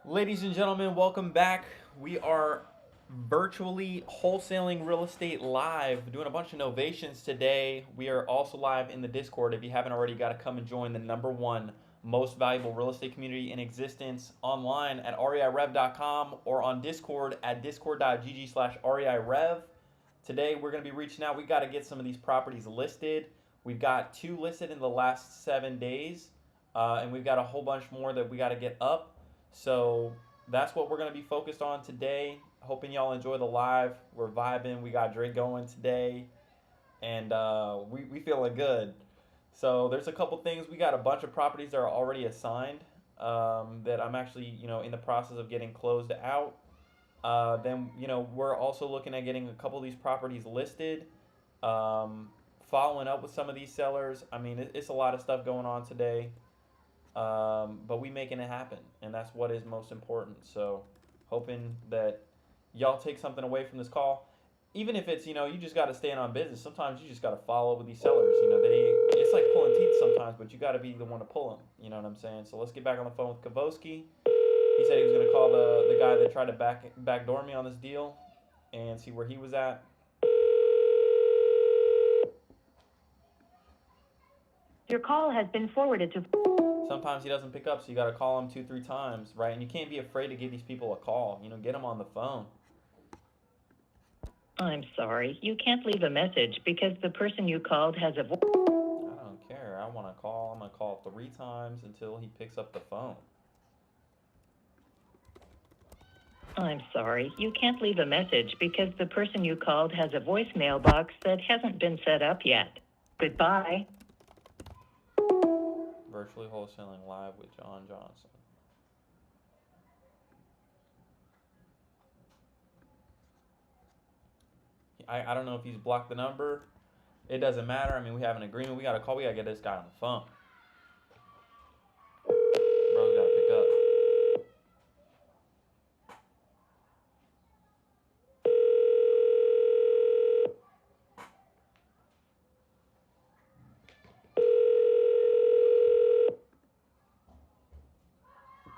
Ladies and gentlemen, welcome back. We are virtually wholesaling real estate live, doing a bunch of innovations today. We are also live in the Discord. If you haven't already, got to come and join the number one most valuable real estate community in existence online at reirev.com or on Discord at discord.gg/reirev. Today, we're going to be reaching out. We got to get some of these properties listed. We've got two listed in the last 7 days, and we've got a whole bunch more that we got to get up. So that's what we're going to be focused on today. Hoping y'all enjoy the live. We're vibing. We got Drake going today, and we feeling good. So there's a couple things. We got a bunch of properties that are already assigned that I'm actually in the process of getting closed out. Then we're also looking at getting a couple of these properties listed. Um, Following up with some of these sellers. I mean, it's a lot of stuff going on today. But we making it happen, and that's what is most important. So, hoping that y'all take something away from this call, even if it's you just got to stay on business. Sometimes you just got to follow up with these sellers. It's like pulling teeth sometimes, but you got to be the one to pull them. You know what I'm saying? So let's get back on the phone with Kavoski. He said he was gonna call the guy that tried to backdoor me on this deal, and see where he was at. Your call has been forwarded to. Sometimes he doesn't pick up, so you got to call him 2, 3 times, right? And you can't be afraid to give these people a call. Get them on the phone. I'm sorry, you can't leave a message because the person you called has a. I don't care. I want to call. I'm going to call 3 times until he picks up the phone. I'm sorry, you can't leave a message because the person you called has a voicemail box that hasn't been set up yet. Goodbye. Virtually wholesaling live with John Johnson. I don't know if he's blocked the number. It doesn't matter. I mean, we have an agreement. We got to call. We got to get this guy on the phone. Bro's got to pick up.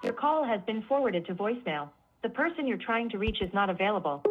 Your call has been forwarded to voicemail. The person you're trying to reach is not available.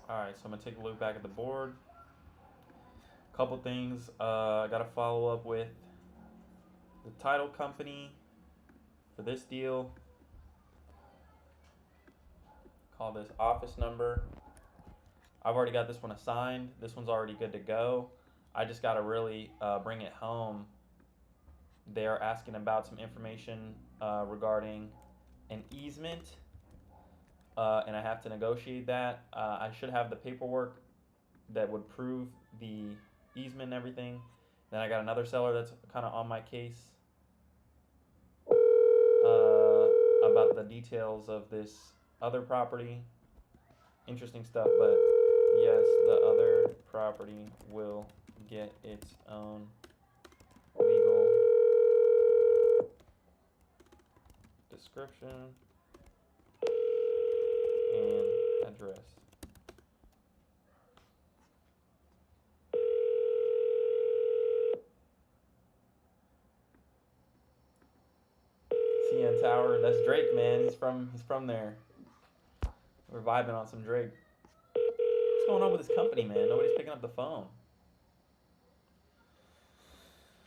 All right, so I'm going to take a look back at the board. Couple things. I got to follow up with the title company for this deal. Call this office number. I've already got this one assigned. This one's already good to go. I just got to really bring it home. They're asking about some information regarding an easement, and I have to negotiate that. I should have the paperwork that would prove the easement and everything. Then I got another seller that's kind of on my case about the details of this other property. Interesting stuff, but yes, the other property will get its own legal description and address. CN Tower, that's Drake, man. He's from there. We're vibing on some Drake. What's going on with this company, man? Nobody's picking up the phone.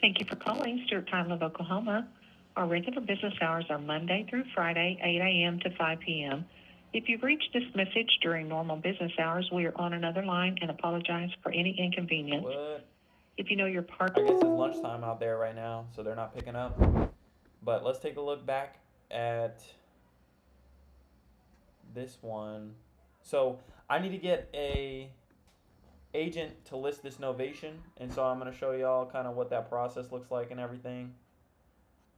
Thank you for calling Stewart Time of Oklahoma. Our regular business hours are Monday through Friday, 8 a.m. to 5 p.m. If you've reached this message during normal business hours, we are on another line and apologize for any inconvenience. What? If you know your part. I guess it's lunchtime out there right now, so they're not picking up. But let's take a look back at this one. So I need to get a agent to list this novation, and so I'm gonna show y'all kind of what that process looks like and everything.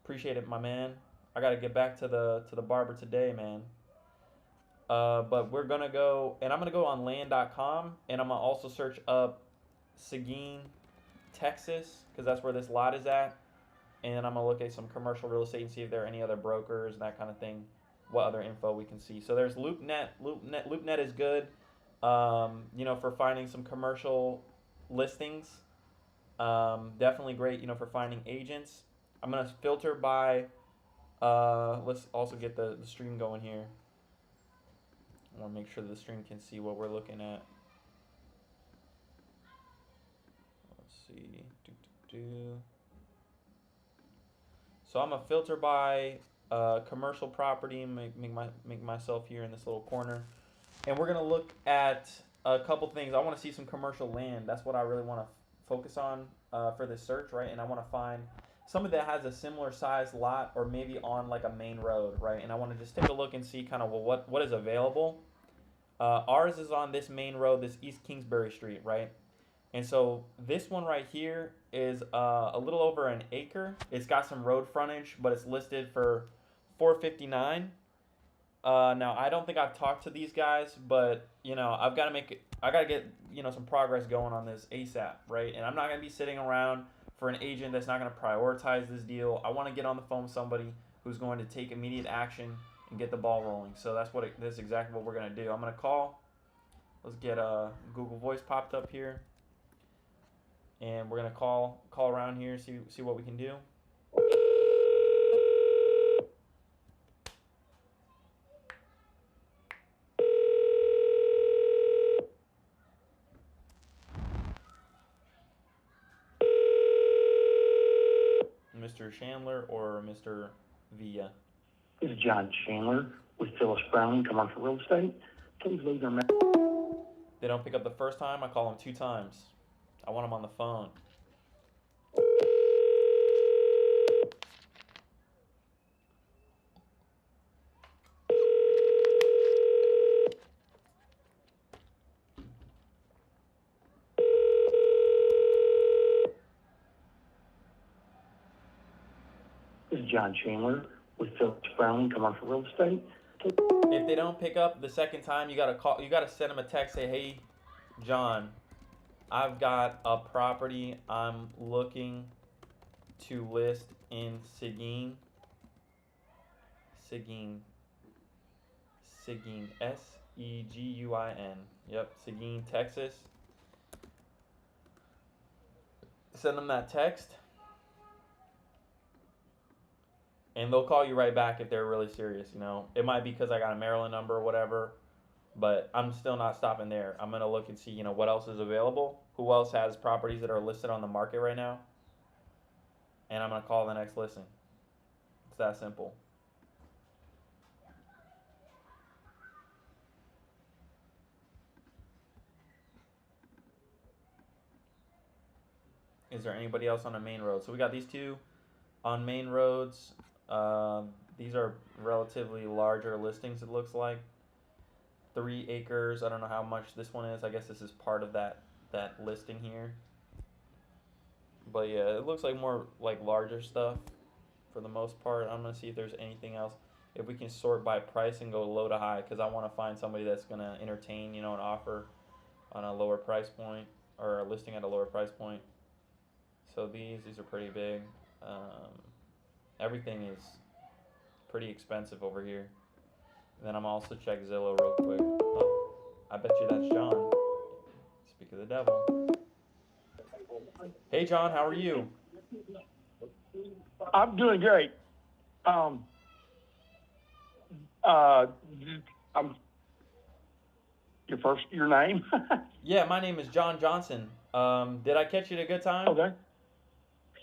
Appreciate it, my man. I gotta get back to the barber today, man. But we're gonna go, and I'm gonna go on land.com, and I'm gonna also search up Seguin, Texas, because that's where this lot is at. And I'm gonna look at some commercial real estate and see if there are any other brokers and that kind of thing. What other info we can see. So there's LoopNet. LoopNet is good, for finding some commercial listings. Definitely great, for finding agents. I'm gonna filter by. Let's also get the stream going here. I want to make sure the stream can see what we're looking at. Let's see. So I'm gonna filter by commercial property and make myself here in this little corner, and we're gonna look at a couple things. I want to see some commercial land. That's what I really want to focus on for this search, right? And I want to find somebody that has a similar size lot, or maybe on like a main road, right? And I want to just take a look and see kind of what is available. Ours is on this main road, this East Kingsbury Street, right? And so this one right here is a little over an acre. It's got some road frontage, but it's listed for $459. Now I don't think I've talked to these guys, but I gotta get some progress going on this ASAP, right? And I'm not gonna be sitting around for an agent that's not gonna prioritize this deal. I want to get on the phone with somebody who's going to take immediate action and get the ball rolling. So that's exactly what we're gonna do. I'm gonna call. Let's get Google Voice popped up here. And we're gonna call around here, see what we can do. Mr. Chandler or Mr. Villa? This is John Chandler with Phyllis Brown Commercial Real Estate. Please leave their message. They don't pick up the first time. I call them 2 times. I want them on the phone. This is John Chandler with Phyllis Brown Commercial Real Estate. If they don't pick up the second time, you gotta send them a text. Say, hey, John, I've got a property I'm looking to list in Seguin, Seguin, Seguin. Yep, Seguin, Texas. Send them that text, and they'll call you right back if they're really serious. It might be because I got a Maryland number or whatever. But I'm still not stopping there. I'm going to look and see, what else is available. Who else has properties that are listed on the market right now. And I'm going to call the next listing. It's that simple. Is there anybody else on the main road? So we got these 2 on main roads. These are relatively larger listings, it looks like. 3 acres. I don't know how much this one is. I guess this is part of that listing here. But yeah, it looks like more like larger stuff for the most part. I'm gonna see if there's anything else. If we can sort by price and go low to high, because I want to find somebody that's gonna entertain, an offer on a lower price point, or a listing at a lower price point. So these are pretty big. Everything is pretty expensive over here. Then I'm also check Zillow real quick. Oh, I bet you that's John. Speak of the devil. Hey John, how are you? I'm doing great. Your name? Yeah, my name is John Johnson. Did I catch you at a good time? Okay.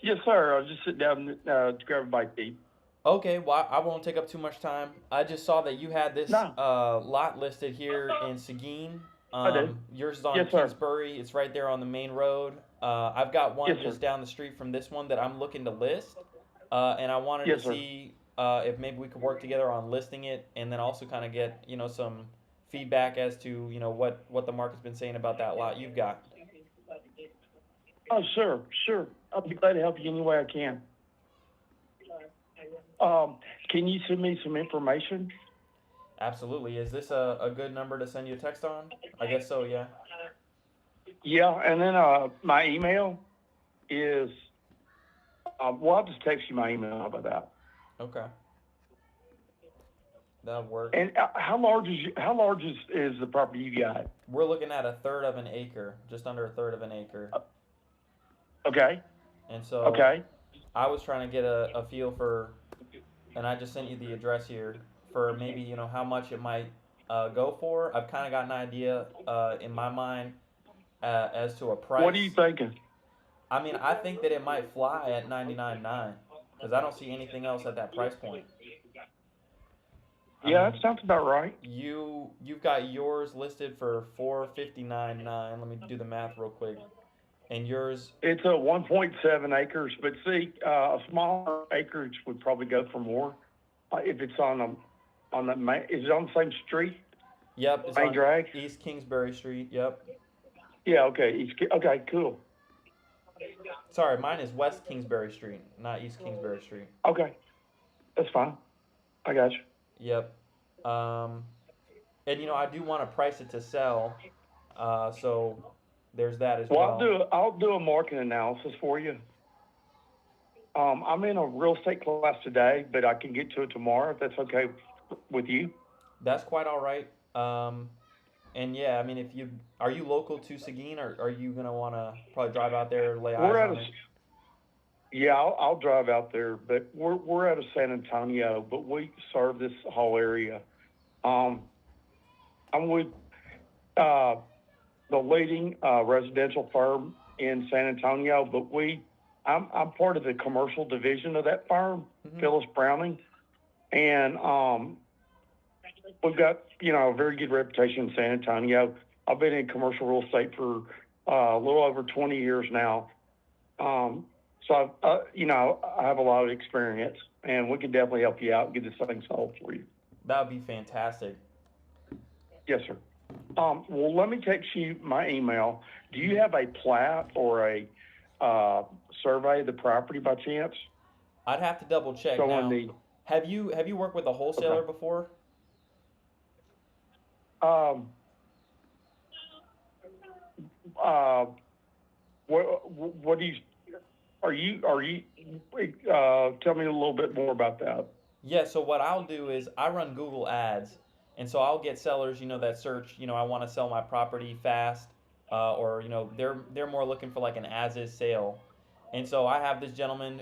Yes, sir. I was just sitting down to grab a bite to eat. Okay, well, I won't take up too much time. I just saw that you had this lot listed here in Seguin. I did. Yours is on Yes, sir. Kingsbury. It's right there on the main road. I've got one Yes, just sir. down the street from this one that I'm looking to list. And I wanted Yes, to sir. see if maybe we could work together on listing it, and then also kind of get, some feedback as to, what the market's been saying about that lot you've got. Oh, sure. I'll be glad to help you any way I can. Can you send me some information? Absolutely. Is this a good number to send you a text on? I guess so, yeah. Yeah, and then my email is well, I'll just text you my email. How about that? Okay. That'll work. And how large is the property you got? We're looking at a third of an acre, just under a third of an acre. Okay, And so okay. I was trying to get a feel for, and I just sent you the address here for maybe, how much it might go for. I've kind of got an idea in my mind as to a What are you price. thinking? I mean, I think that it might fly at 99.9 because I don't see anything else at that price point. I Yeah, mean, that sounds about right. you've got yours listed for 459.9. Let me do the math real quick. And yours, It's a 1.7 acres, but see, a smaller acreage would probably go for more. If it's on the main, is it on the same street, yep, it's main on drag? East Kingsbury Street. Yep. Yeah, okay. Okay, cool. Sorry, mine is West Kingsbury Street, not East Kingsbury Street. Okay, that's fine. I got you. Yep. Um, and I do want to price it to sell. So there's that as Well, well. I'll do a market analysis for you. I'm in a real estate class today, but I can get to it tomorrow if that's okay with you. That's quite all right. And yeah, I mean, if you are you local to Seguin, or are you gonna want to probably drive out there, lay We're eyes at on a it? Yeah, I'll drive out there, but we're out of San Antonio, but we serve this whole area. Um, I'm with uh, the leading residential firm in San Antonio, but I'm part of the commercial division of that firm, Hmm. Phyllis Browning, and we've got a very good reputation in San Antonio. I've been in commercial real estate for a little over 20 years now. Um, so I have a lot of experience, and we can definitely help you out and get this thing sold for you. That would be fantastic. Yes, sir. Well, let me text you my email. Do you have a plat or a survey of the property by chance? I'd have to double check Showing now. the Have you worked with a okay. wholesaler before? Um, uh, what do you tell me a little bit more about that. Yeah, so what I'll do is I run Google Ads, and so I'll get sellers, that search, I want to sell my property fast, or they're more looking for like an as is sale, and so I have this gentleman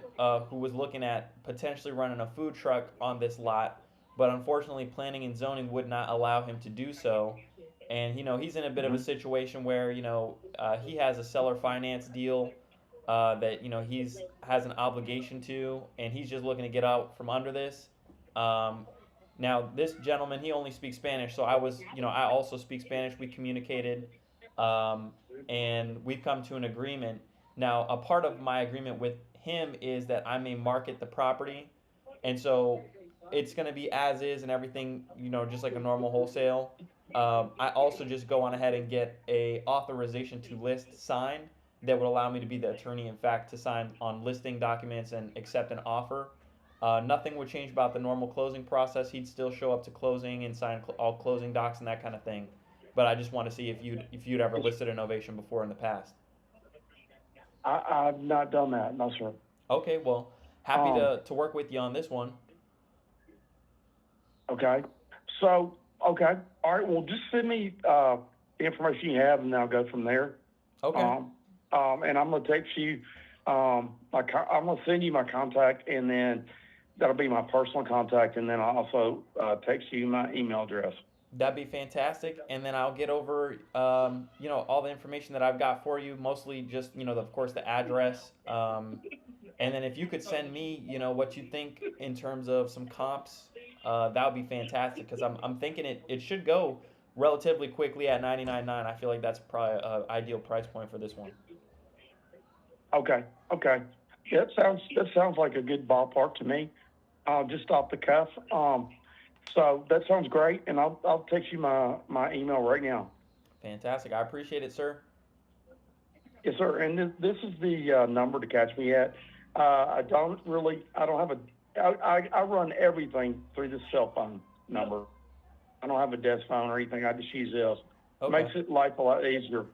who was looking at potentially running a food truck on this lot, but unfortunately planning and zoning would not allow him to do so, and he's in a bit of a Hmm. situation where he has a seller finance deal that he's has an obligation to, and he's just looking to get out from under this. Um, Now this gentleman, he only speaks Spanish, so I also speak Spanish. We communicated, um, and we've come to an agreement. Now, a part of my agreement with him is that I may market the property, and so it's going to be as is and everything, just like a normal wholesale. I also just go on ahead and get a authorization to list signed that would allow me to be the attorney, in fact, to sign on listing documents and accept an offer. Nothing would change about the normal closing process. He'd still show up to closing and sign all closing docs and that kind of thing. But I just want to see if you'd ever listed an ovation before in the past. I've not done that, no, sir. Okay, well, happy Um, to work with you on this one. okay. So, okay. All right. Well, just send me the information you have, and then I'll go from there. Okay, Um, and I'm gonna text you. I'm gonna send you my contact, and then that'll be my personal contact, and then I'll also text you my email address. that'd be fantastic. And then I'll get over, all the information that I've got for you. Mostly just, of course, the address. And then if you could send me, what you think in terms of some comps, that would be fantastic. Because I'm thinking it should go relatively quickly at 99.9. I feel like that's probably an ideal price point for this one. Okay. Okay. Yeah, that sounds like a good ballpark to me. Just off the cuff. So that sounds great, and I'll text you my email right now. Fantastic. I appreciate it, sir. Yes, sir. And this is the number to catch me at. I don't have I run everything through the cell phone number. I don't have a desk phone or anything. I just use this. Okay. Makes it life a lot easier.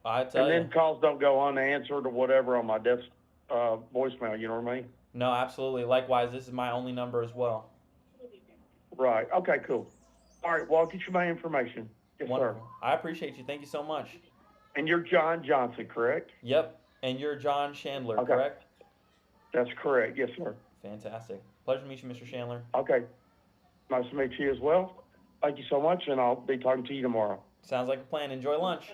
I And tell you. then calls don't go unanswered or whatever on my desk voicemail. You know what I mean? No, absolutely. Likewise, this is my only number as well. Right. Okay. Cool. All right. Well, I'll get you my information. Yes, sir. Wonderful. I appreciate you. Thank you so much. And you're John Johnson, correct? Yep. And you're John Chandler, Okay. correct? That's correct. Yes, sir. Fantastic. Pleasure to meet you, Mr. Chandler. Okay. Nice to meet you as well. Thank you so much, and I'll be talking to you tomorrow. Sounds like a plan. Enjoy lunch.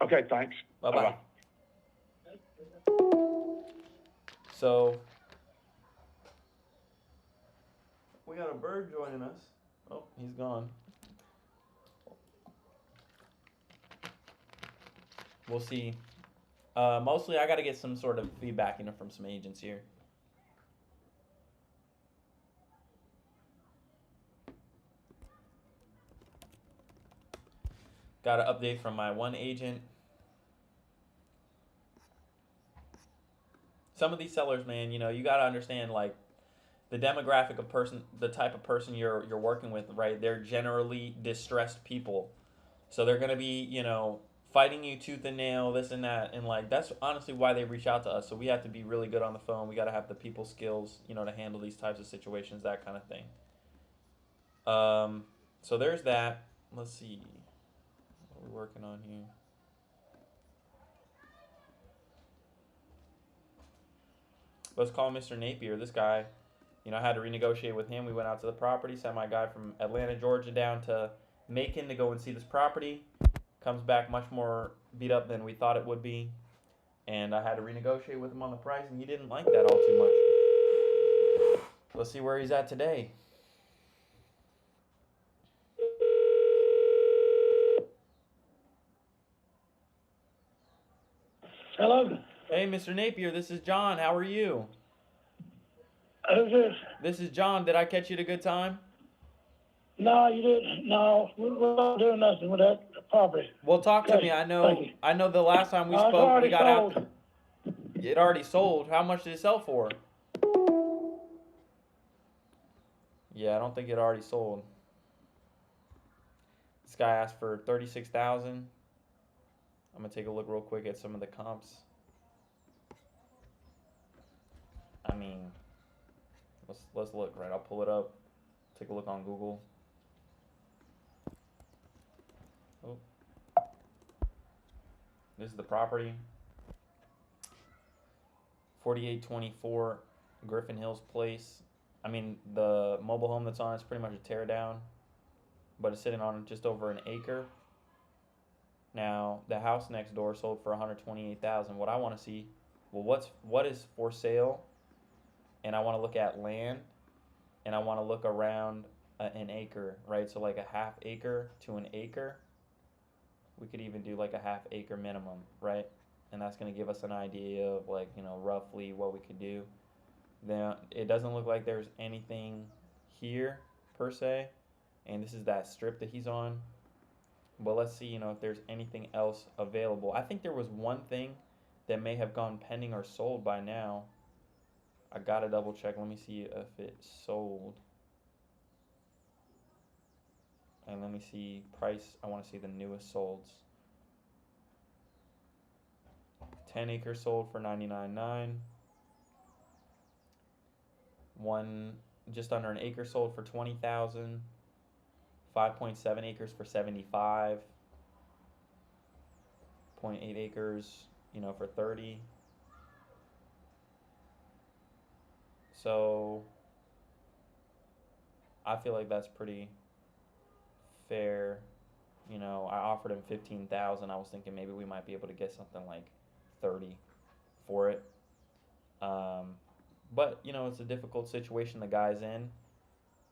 Okay, thanks. Bye bye. Bye-bye. So, we got a bird joining us. Oh, he's gone. We'll see. Mostly, I got to get some sort of feedback, from some agents here. Got an update from my one agent. Some of these sellers, man, you got to understand, like, the demographic of person, the type of person you're working with, right? They're generally distressed people. So they're going to be, fighting you tooth and nail, this and that. And, like, that's honestly why they reach out to us. So we have to be really good on the phone. We got to have the people skills, to handle these types of situations, that kind of thing. So there's that. Let's see. What are we working on here? Let's call Mr. Napier. This guy, I had to renegotiate with him. We went out to the property, sent my guy from Atlanta, Georgia down to Macon to go and see this property. Comes back much more beat up than we thought it would be. And I had to renegotiate with him on the price, and he didn't like that all too much. Let's see where he's at today. Hello? Hey, Mr. Napier, this is John. How are you? Who's this? This is John. Did I catch you at a good time? No, you didn't. No, we're not doing nothing with that property. Well, talk to Okay, me. I thank know. you. I know. The last time we No, it's spoke, we already got out. sold. It already sold. How much did it sell for? Yeah, I don't think it already sold. This guy asked for 36,000. I'm gonna take a look real quick at some of the comps. I mean, let's look, right? I'll pull it up. Take a look on Google. Oh, this is the property. 4824 Griffin Hills Place. I mean, the mobile home that's on is pretty much a tear down, but it's sitting on just over an acre. Now, the house next door sold for 128,000. What I want to see, well, what is for sale? And I want to look at land, and I want to look around an acre, right? So like a half acre to an acre. We could even do like a half acre minimum, right? And that's going to give us an idea of, like, roughly what we could do. Then it doesn't look like there's anything here per se, and this is that strip that he's on. But let's see, if there's anything else available. I think there was one thing that may have gone pending or sold by now. I gotta double check. Let me see if it sold. And let me see price. I want to see the newest solds. 10 acres sold for $99,900. One just under an acre sold for $20,000. 5.7 acres for $75,000. 0.8 acres, for $30,000. So I feel like that's pretty fair. I offered him $15,000. I was thinking maybe we might be able to get something like $30,000 for it. But it's a difficult situation the guy's in,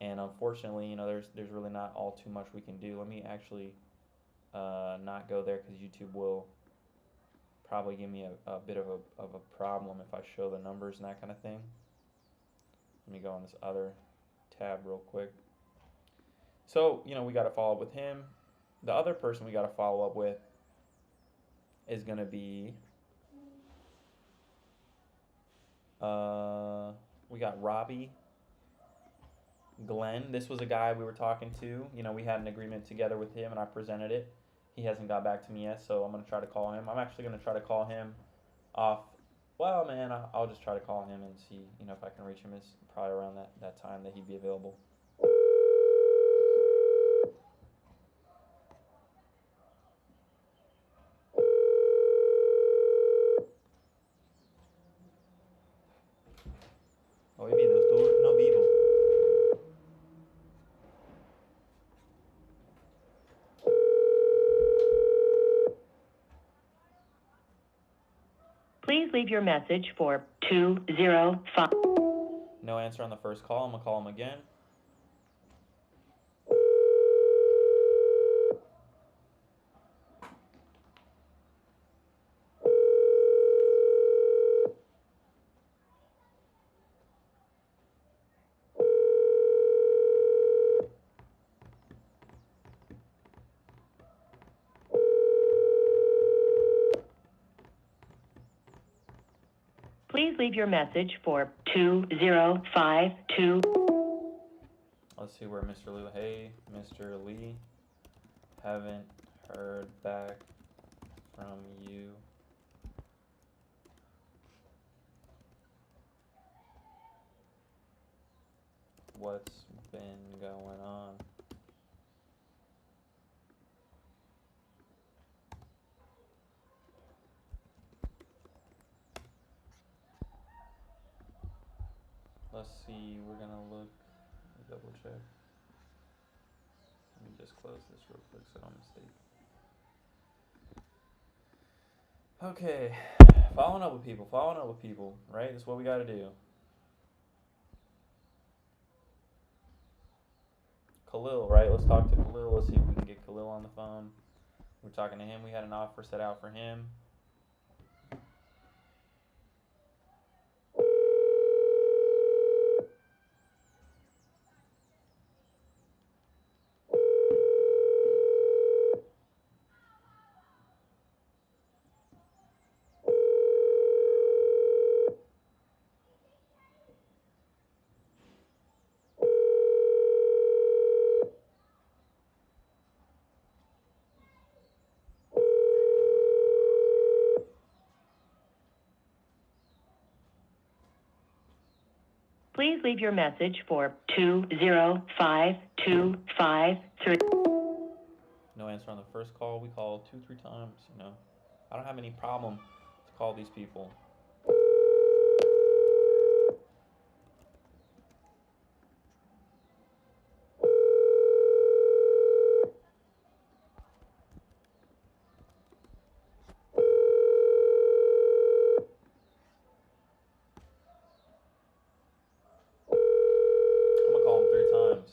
and unfortunately, there's really not all too much we can do. Let me actually not go there, because YouTube will probably give me a bit of a problem if I show the numbers and that kind of thing. Let me go on this other tab real quick. So, we got to follow up with him. The other person we got to follow up with is going to be, we got Robbie, Glenn. This was a guy we were talking to. You know, we had an agreement together with him, and I presented it. He hasn't got back to me yet, so I'm going to try to call him. I'm actually going to try to call him off. Well, man, I'll just try to call him and see, you know, if I can reach him. It's probably around that time that he'd be available. Hoy video, turno vivo. Please leave your message for 205. No answer on the first call. I'm going to call him again. Please leave your message for 2052. Let's see where Mr. Lee. Hey, Mr. Lee. Haven't heard back from you. What's been going on? Let's see, we're gonna look, double check. Let me just close this real quick so I don't mistake. Okay, following up with people, right? That's what we gotta do. Khalil, right? Let's talk to Khalil. Let's see if we can get Khalil on the phone. We're talking to him. We had an offer set out for him. Please leave your message for 205253. No answer on the first call. We called 2-3 times, you know. I don't have any problem to call these people. I'm gonna call him 3 times.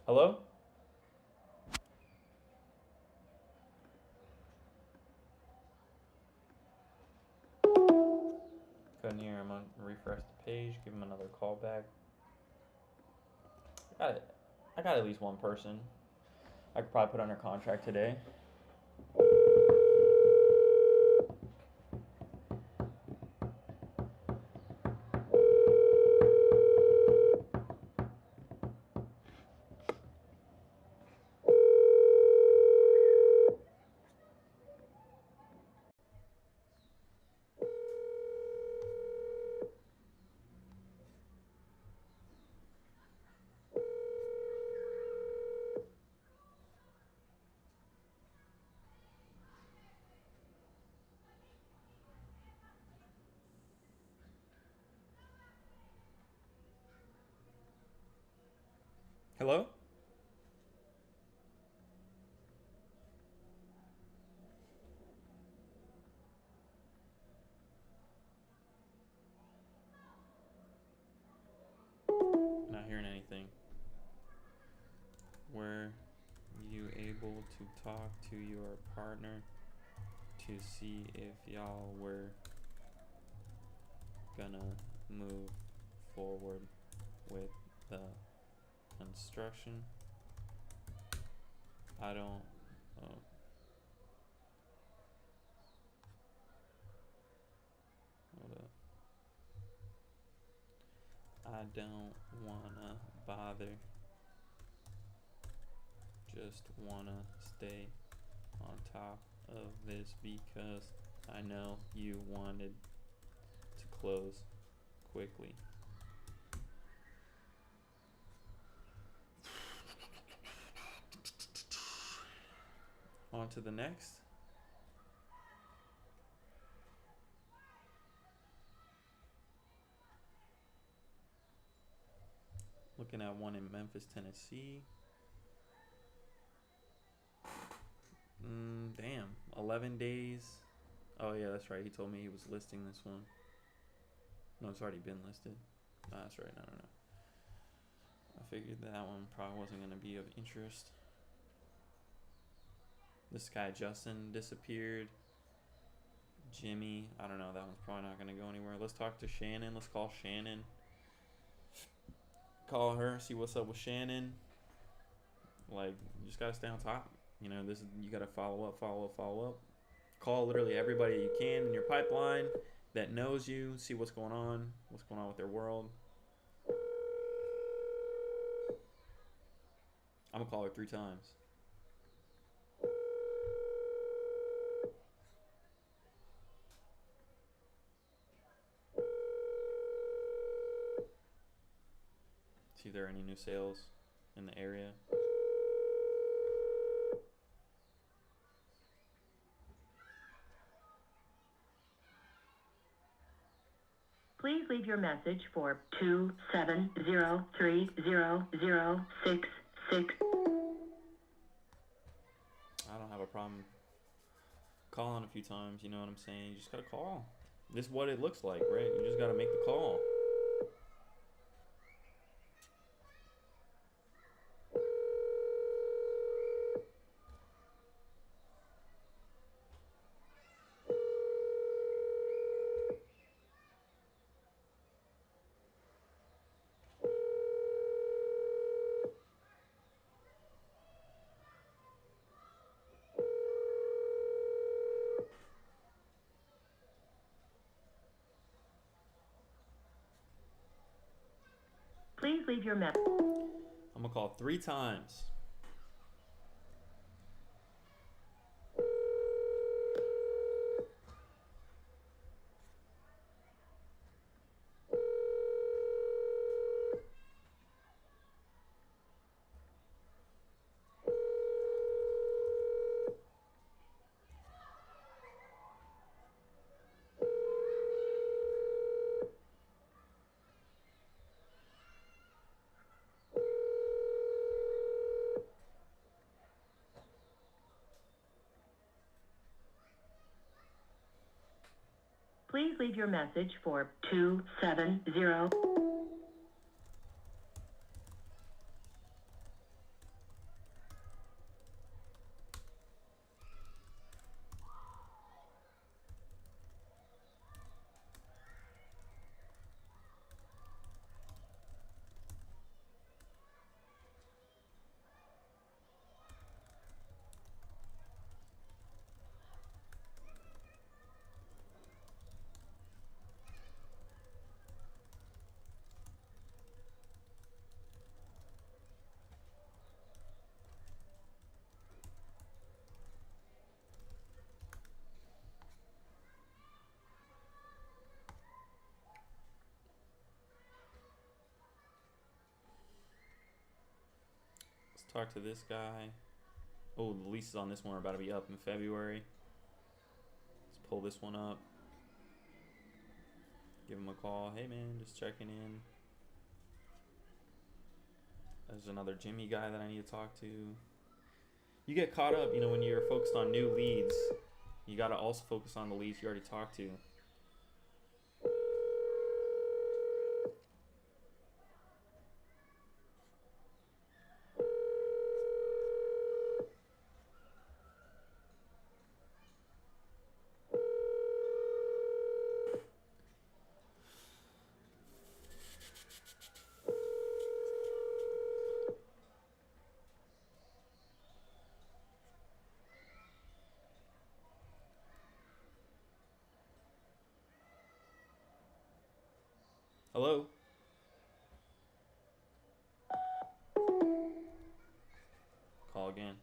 Hello? Couldn't hear him. I'm gonna refresh the page, give him another call back. I got at least one person I could probably put under contract today. Hello? Not hearing anything. Were you able able to talk to your partner to see if y'all were gonna move forward with the construction. I don't hold up. I don't wanna bother. Just wanna stay on top of this because I know you wanted to close quickly. On to the next. Looking at one in Memphis, Tennessee. Damn, 11 days. Oh yeah, that's right. He told me he was listing this one. No, it's already been listed. No, that's right. No. I figured that one probably wasn't going to be of interest. This guy, Justin, disappeared. Jimmy, I don't know. That one's probably not going to go anywhere. Let's talk to Shannon. Let's call Shannon. Call her, see what's up with Shannon. Like, you just got to stay on top. You know, this is, you got to follow up. Call literally everybody you can in your pipeline that knows you. See what's going on with their world. I'm going to call her 3 times. See if there are any new sales in the area. Please leave your message for 270300666. I don't have a problem calling a few times, you know what I'm saying? You just gotta call. This is what it looks like, right? You just gotta make the call. Please leave your message. I'm gonna call 3 times. Please leave your message for 270. Let's talk to this guy. Oh, the leases on this one are about to be up in February. Let's pull this one up. Give him a call. Hey man, just checking in. There's another Jimmy guy that I need to talk to. You get caught up, you know, when you're focused on new leads. You gotta also focus on the leads you already talked to. Hello? Call again.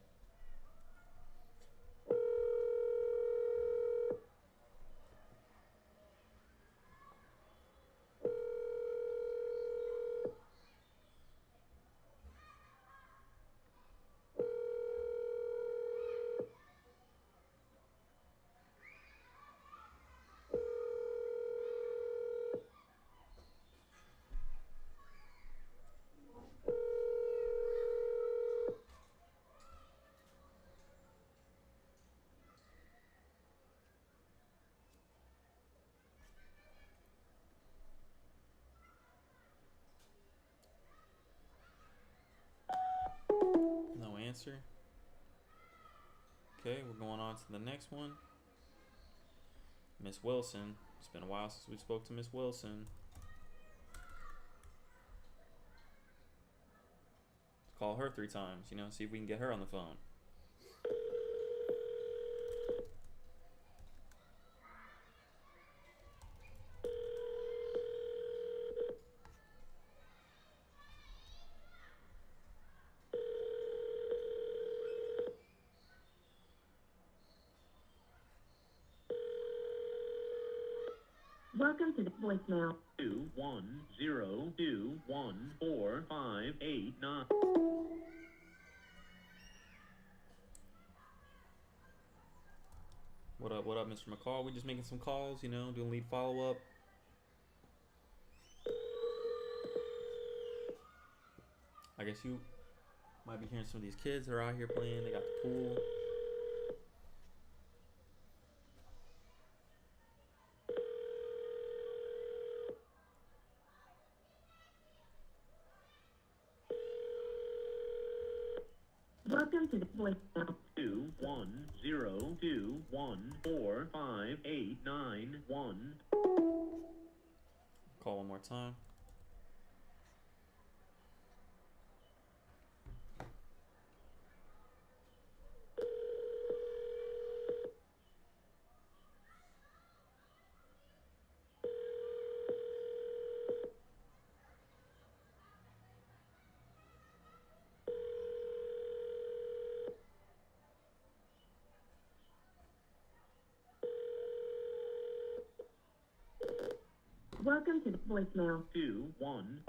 No answer. Okay, we're going on to the next one. Miss Wilson. It's been a while since we spoke to Miss Wilson. Let's call her 3 times, see if we can get her on the phone. Welcome to the voicemail. 210214589. What up, Mr. McCall? We just making some calls, doing lead follow-up. I guess you might be hearing some of these kids that are out here playing. They got the pool. Welcome to the voicemail. 210214589. Call one more time. Welcome to the voicemail. 21.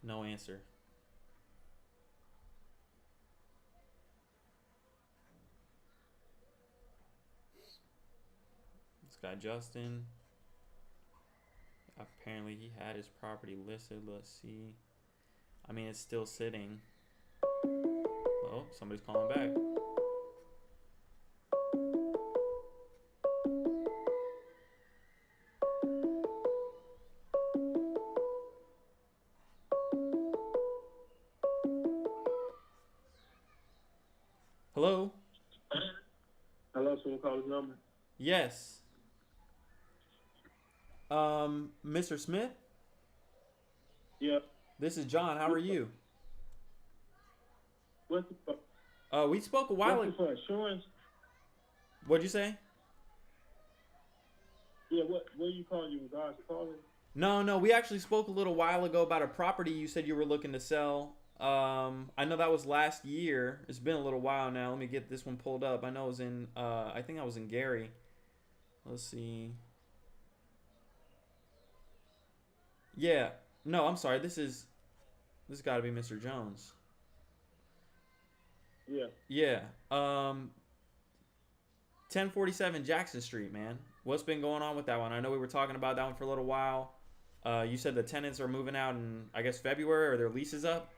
No answer. This guy Justin. Apparently he had his property listed. Let's see. I mean, it's still sitting. Oh, somebody's calling back. Hello? Hello, someone call his number. Yes. Mr. Smith? Yeah. This is John. How are you? What's the We spoke a while what's ago. the insurance? What'd you say? Yeah, what are you calling you regards to calling? No, we actually spoke a little while ago about a property you said you were looking to sell. I know that was last year. It's been a little while now. Let me get this one pulled up. I know it was in, I think I was in Gary. Let's see. Yeah. No, I'm sorry. This got to be Mr. Jones. Yeah. Yeah. 1047 Jackson Street, man. What's been going on with that one? I know we were talking about that one for a little while. You said the tenants are moving out in, I guess, February, or their lease is up?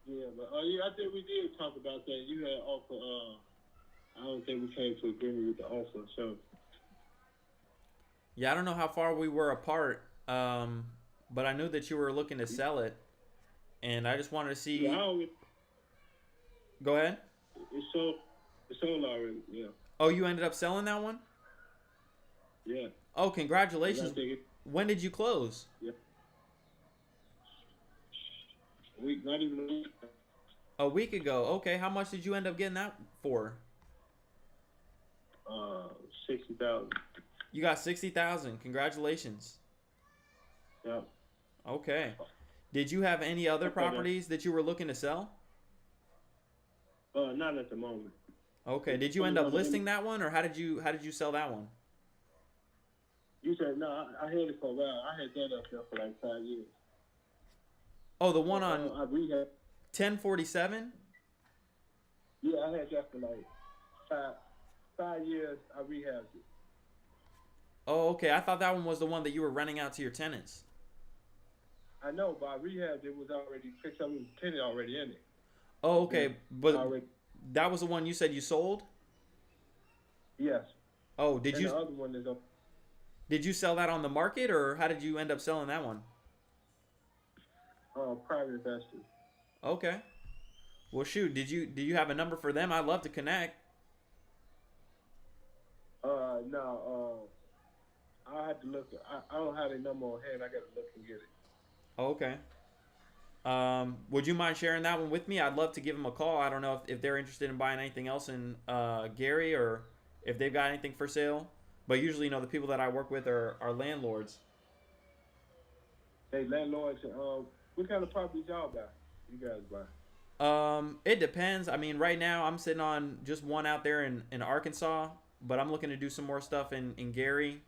Yeah, but yeah, I think we did talk about that. You had offer. I don't think we came to agreement with the offer. So. Yeah, I don't know how far we were apart, but I knew that you were looking to sell it, and I just wanted to see. Yeah, I don't, Go ahead. it's sold already. Yeah. Oh, you ended up selling that one? Yeah. Oh, congratulations. I think When did you close? not even a week. A week ago. Okay, how much did you end up getting that for? 60,000. You got 60,000. Congratulations. Yeah. Okay. Did you have any other Okay, then. properties that you were looking to sell? Not at the moment. Okay. Did you end up listing that one, or how did you sell that one? You said no. I had it for a while. I had that up there for like 5 years. Oh, the one on I rehabbed. 1047? Yeah, I had that for like 5 years. I rehabbed it. Oh, okay. I thought that one was the one that you were renting out to your tenants. I know, but I rehabbed it was already fixed up with the tenant already in it. Oh, okay. But Already. that was the one you said you sold? Yes. Oh, did And you the other one is up. did you sell that on the market, or how did you end up selling that one? Private investors. Okay. Well, shoot, do you have a number for them? I'd love to connect. No. I have to look. I don't have the number on hand. I got to look and get it. Oh, okay. Would you mind sharing that one with me? I'd love to give them a call. I don't know if they're interested in buying anything else in Gary, or if they've got anything for sale. But usually, the people that I work with are landlords. They landlords. What kind of properties y'all buy? You guys buy? It depends. I mean, right now I'm sitting on just one out there in Arkansas, but I'm looking to do some more stuff in Gary,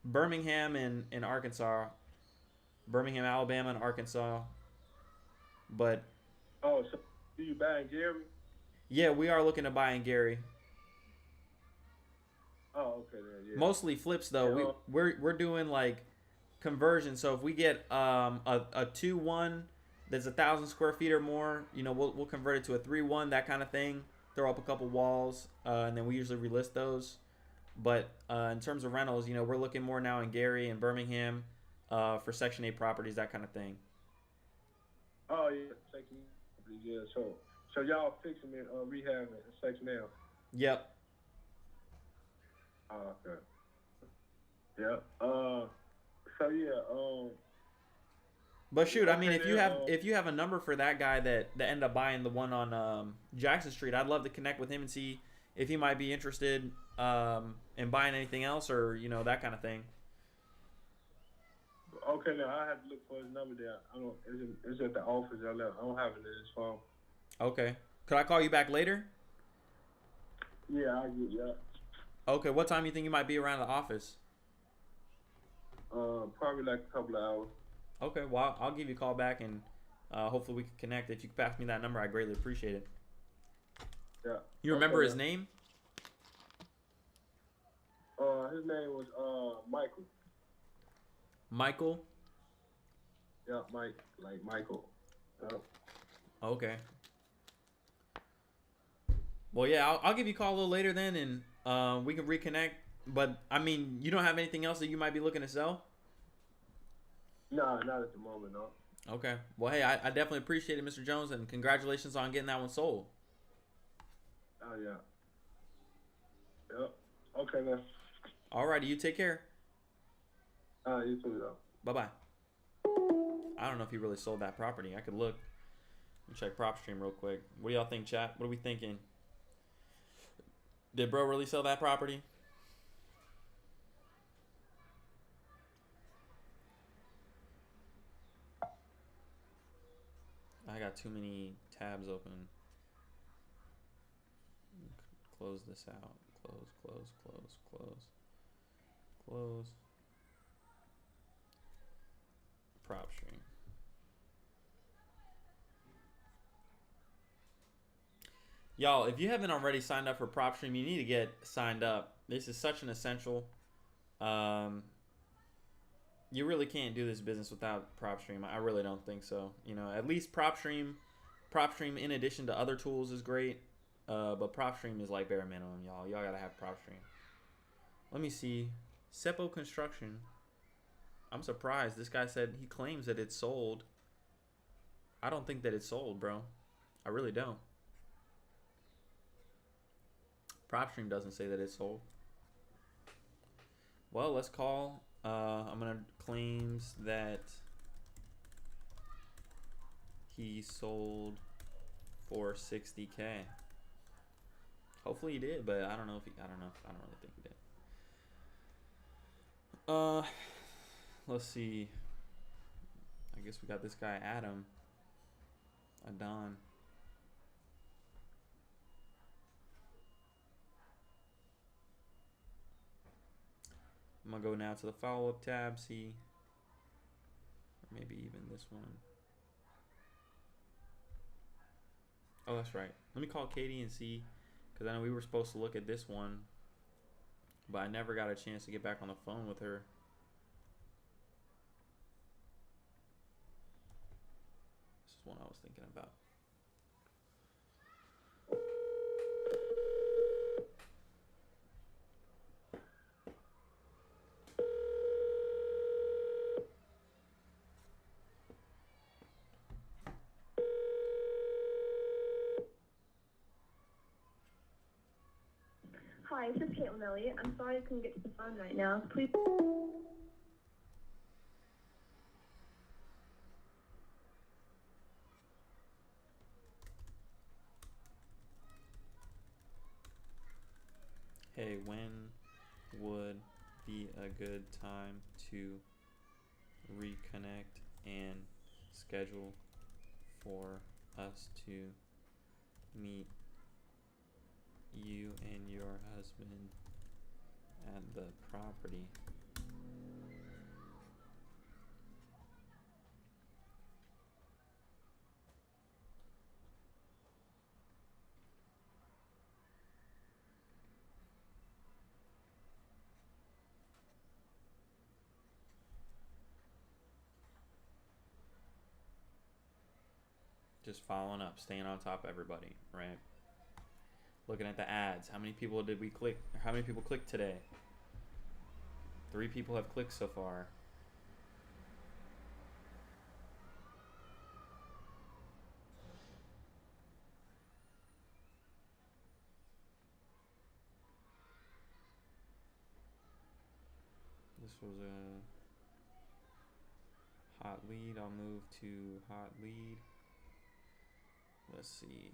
Birmingham and Arkansas, Birmingham, Alabama, and Arkansas. But Oh, so do you buy in Gary? yeah, we are looking to buy in Gary. Oh, okay then. Yeah. Mostly flips though. Yeah. We're doing like conversion. So if we get a 2-1 that's 1,000 square feet or more, we'll convert it to a 3-1, that kind of thing. Throw up a couple walls, and then we usually relist those. But in terms of rentals, we're looking more now in Gary and Birmingham for Section 8 properties, that kind of thing. Oh yeah, Section. Yeah. So y'all fixing it, rehabbing it, Section L. Yep. Oh, okay. Yeah. So yeah. But shoot, I mean, Okay, if you have a number for that guy that ended up buying the one on Jackson Street, I'd love to connect with him and see if he might be interested in buying anything else, or that kind of thing. Okay, now I have to look for his number there. I don't. It's at the office. I don't have it in his phone. Okay. Could I call you back later? Yeah, I get yeah. Okay. What time do you think you might be around the office? Probably like a couple of hours. Okay. Well, I'll give you a call back, and hopefully we can connect. If you could pass me that number, I greatly appreciate it. Yeah. You remember Okay, his name? His name was Michael. Michael? Yeah, Mike, like Michael. Okay. Well, yeah, I'll give you a call a little later then, and we can reconnect. But, I mean, you don't have anything else that you might be looking to sell? No, not at the moment, no. Okay. Well, hey, I definitely appreciate it, Mr. Jones, and congratulations on getting that one sold. Oh, yeah. Yep. Okay, then. Alrighty, you take care. You too, though. Bye-bye. I don't know if he really sold that property. I could look. Let me check PropStream real quick. What do y'all think, chat? What are we thinking? Did bro really sell that property? I got too many tabs open. Close this out. Close. PropStream. Y'all, if you haven't already signed up for PropStream, you need to get signed up. This is such an essential. You really can't do this business without PropStream. I really don't think so. At least PropStream in addition to other tools is great. But PropStream is like bare minimum, y'all. Y'all gotta have PropStream. Let me see. Seppo Construction. I'm surprised. This guy said he claims that it's sold. I don't think that it's sold, bro. I really don't. PropStream doesn't say that it's sold. Well, let's call. I'm gonna claims that he sold for $60K. Hopefully he did, but I don't know. I don't really think he did. let's see. I guess we got this guy Adam. Adon. I'm gonna go now to the follow-up tab, see, or maybe even this one. Oh, that's right. Let me call Katie and see, because I know we were supposed to look at this one, but I never got a chance to get back on the phone with her. This is one I was thinking about. Hi, this is Caitlin Elliott. I'm sorry I couldn't get to the phone right now. Please. Hey, when would be a good time to reconnect and schedule for us to meet you and your husband at the property? Just following up, staying on top of everybody, right? Looking at the ads. How many people did we click? How many people clicked today? 3 people have clicked so far. This was a hot lead. I'll move to hot lead. Let's see.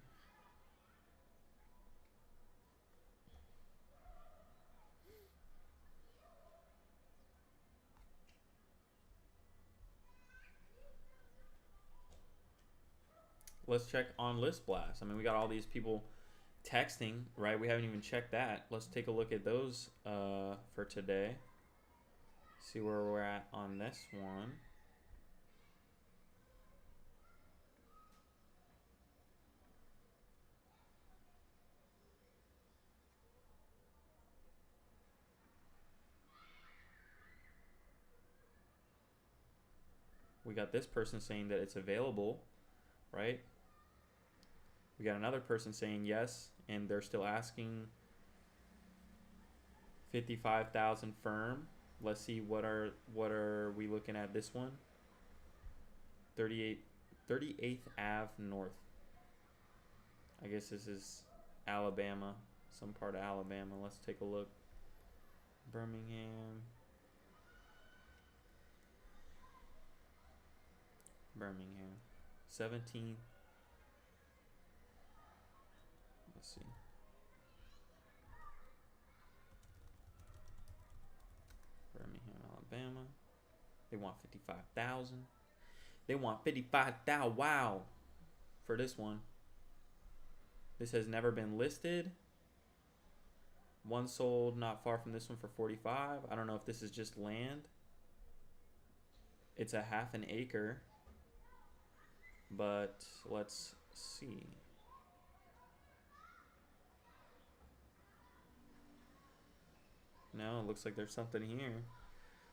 Let's check on list blast. I mean, we got all these people texting, right? We haven't even checked that. Let's take a look at those for today. See where we're at on this one. We got this person saying that it's available, right? We got another person saying yes, and they're still asking 55,000 firm. Let's see what are we looking at this one? 38th Ave North. I guess this is Alabama, some part of Alabama. Let's take a look. Birmingham. Birmingham. 17th. Let's see. Birmingham, Alabama. They want 55,000. They want 55,000. Wow. For this one. This has never been listed. One sold not far from this one for 45. I don't know if this is just land. It's a half an acre. But let's see. No, it looks like there's something here.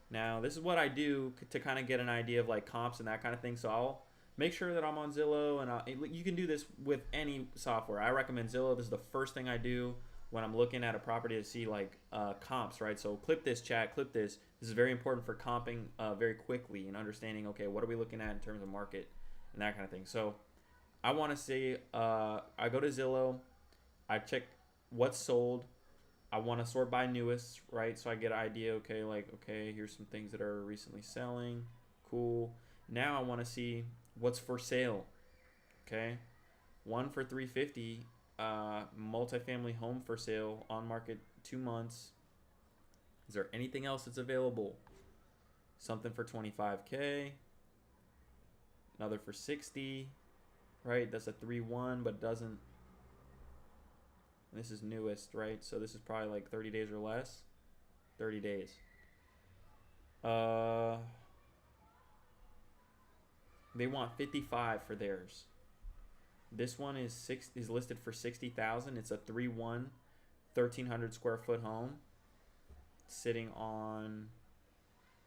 Now, this is what I do to kind of get an idea of like comps and that kind of thing. So I'll make sure that I'm on Zillow, and you can do this with any software. I recommend Zillow. This is the first thing I do when I'm looking at a property to see like comps, right? So clip this, chat, clip this. This is very important for comping very quickly and understanding, okay, what are we looking at in terms of market and that kind of thing. So I want to say I go to Zillow, I check what's sold. I want to sort by newest, right? So I get an idea, okay, like, okay, here's some things that are recently selling. Cool. Now I want to see what's for sale. Okay. One for 350, multifamily home for sale, on market 2 months. Is there anything else that's available? something for 25K, another for 60, right? That's a 3-1, but doesn't. This is newest, right? So this is probably like 30 days or less. 30 days. They want 55 for theirs. This one is listed for 60,000. It's a 3-1, 1,300 square foot home, sitting on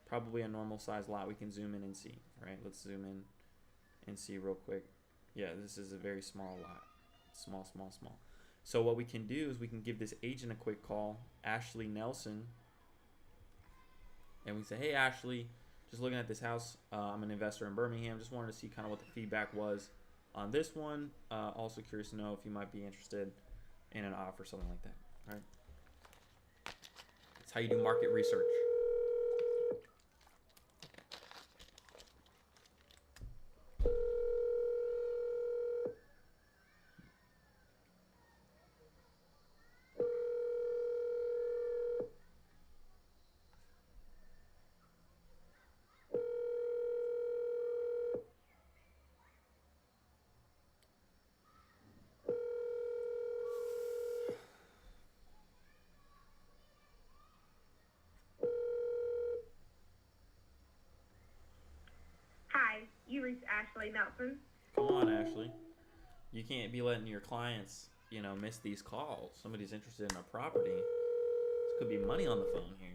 probably a normal size lot. We can zoom in and see, right? Let's zoom in and see real quick. Yeah, this is a very small lot. Small. So what we can do is we can give this agent a quick call, Ashley Nelson, and we say, hey, Ashley, just looking at this house. I'm an investor in Birmingham. Just wanted to see kind of what the feedback was on this one. Also curious to know if you might be interested in an offer, something like that. All right. That's how you do market research. Hi, you reached Ashley Nelson. Come on, Ashley. You can't be letting your clients, miss these calls. Somebody's interested in a property. This could be money on the phone here.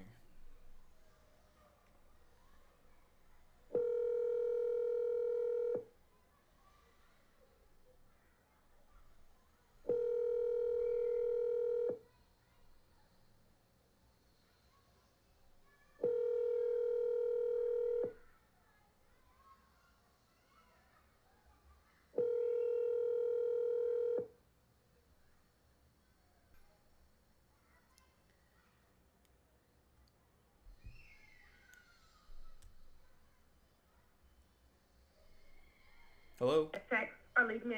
Hello? A text or leave me.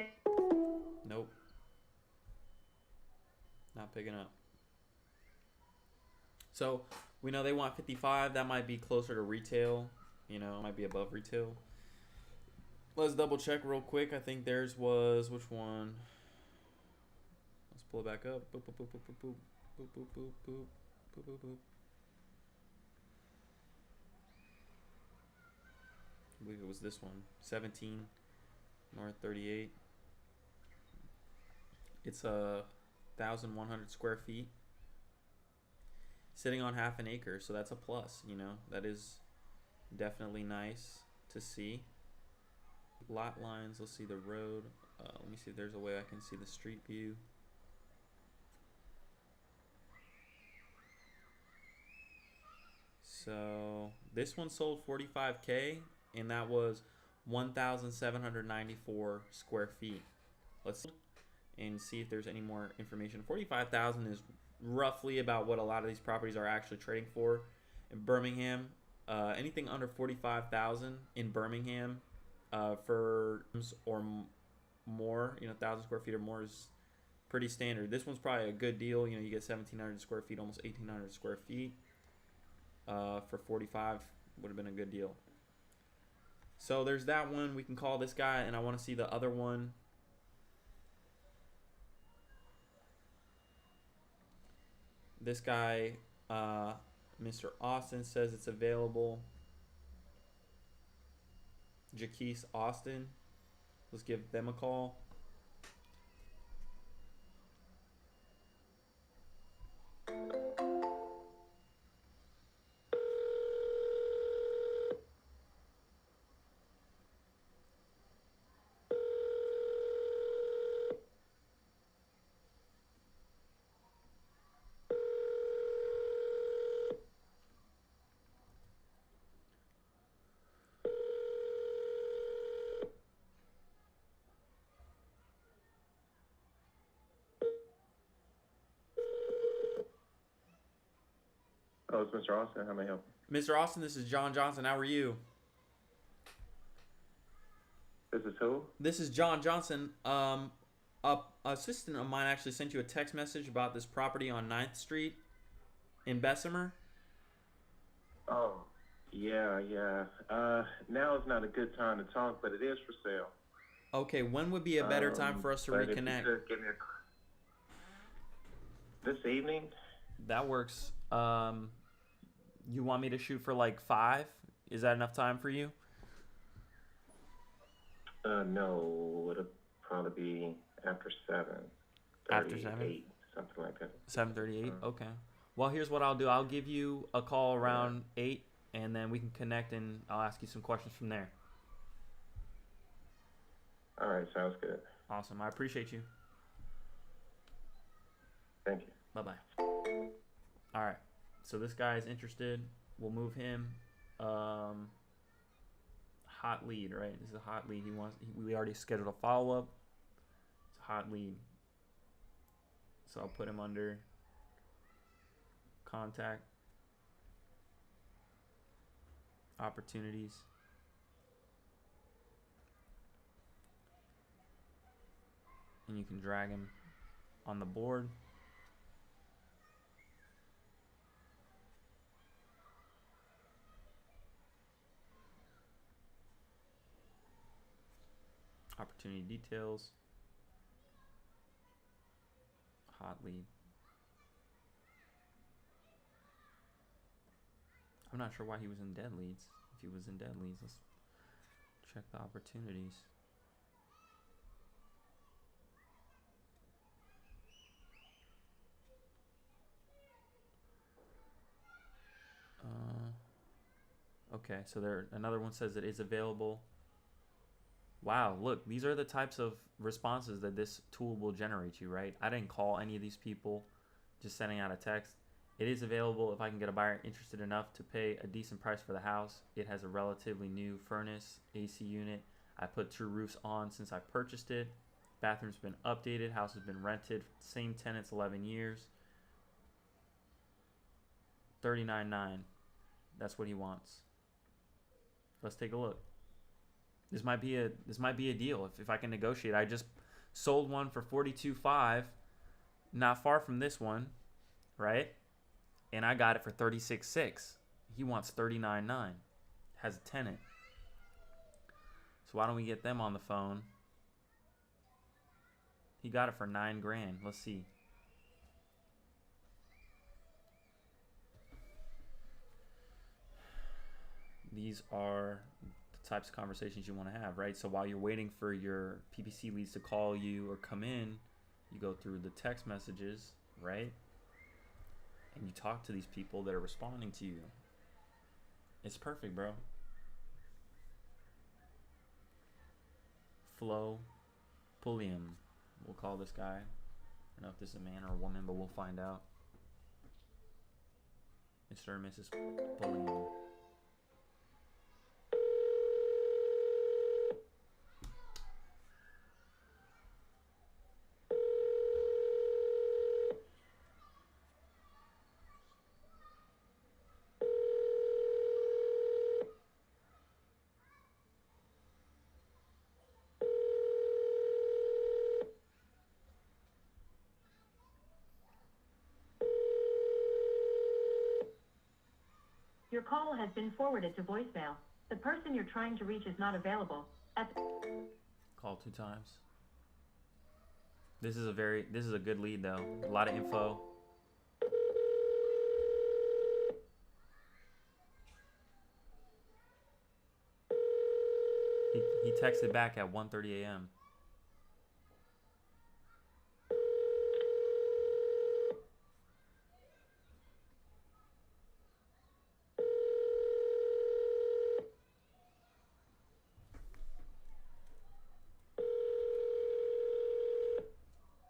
Nope. Not picking up. So we know they want 55. That might be closer to retail. It might be above retail. Let's double check real quick. I think theirs was which one? Let's pull it back up. Boop, boop, boop, boop, boop, boop. Boop, boop, boop, boop. Boop, boop, boop. I believe it was this one. 17 North 38. It's 1,100 square feet. Sitting on half an acre, so that's a plus, That is definitely nice to see. Lot lines, let's see the road. Let me see if there's a way I can see the street view. So this one sold 45K, and that was 1,794 square feet. Let's and see if there's any more information. 45,000 is roughly about what a lot of these properties are actually trading for in Birmingham. Anything under 45,000 in Birmingham for or more, 1,000 square feet or more is pretty standard. This one's probably a good deal. You get 1,700 square feet, almost 1,800 square feet for 45 would have been a good deal. So there's that one. We can call this guy, and I want to see the other one. This guy, Mr. Austin, says it's available. Jaquise Austin. Let's give them a call. Oh, it's Mr. Austin. How may I help you? Mr. Austin, this is John Johnson. How are you? This is who? This is John Johnson. A assistant of mine actually sent you a text message about this property on 9th Street in Bessemer. Oh, Yeah. Now is not a good time to talk, but it is for sale. Okay, when would be a better time for us to But if you reconnect? could give me this evening? That works. You want me to shoot for like 5? Is that enough time for you? No, it'll probably be after 7. After 7? Something like that. 7:38. Okay. Well, here's what I'll do. I'll give you a call around 8, and then we can connect, and I'll ask you some questions from there. All right, sounds good. Awesome. I appreciate you. Thank you. Bye-bye. All right. So this guy is interested. We'll move him. Hot lead, right? This is a hot lead. We already scheduled a follow-up. It's a hot lead. So I'll put him under contact opportunities. And you can drag him on the board. Opportunity details. Hot lead. I'm not sure why he was in dead leads. If he was in dead leads, let's check the opportunities. Okay, so another one says it is available. Wow, look, these are the types of responses that this tool will generate you, right? I didn't call any of these people, just sending out a text. It is available if I can get a buyer interested enough to pay a decent price for the house. It has a relatively new furnace, AC unit. I put 2 roofs on since I purchased it. Bathroom's been updated. House has been rented. Same tenants, 11 years. $39.9. That's what he wants. Let's take a look. This might be a deal if I can negotiate. I just sold one for $42.5, not far from this one, right? And I got it for $36.6. He wants $39.9. Has a tenant. So why don't we get them on the phone? He got it for $9,000. Let's see. These are the types of conversations you want to have, right? So while you're waiting for your PPC leads to call you or come in, you go through the text messages, right? And you talk to these people that are responding to you. It's perfect, bro. Flo Pulliam. We'll call this guy. I don't know if this is a man or a woman, but we'll find out. Mr. and Mrs. Pulliam. Your call has been forwarded to voicemail. The person you're trying to reach is not available. Call 2 times. This is a good lead though. A lot of info. He texted back at 1:30 a.m.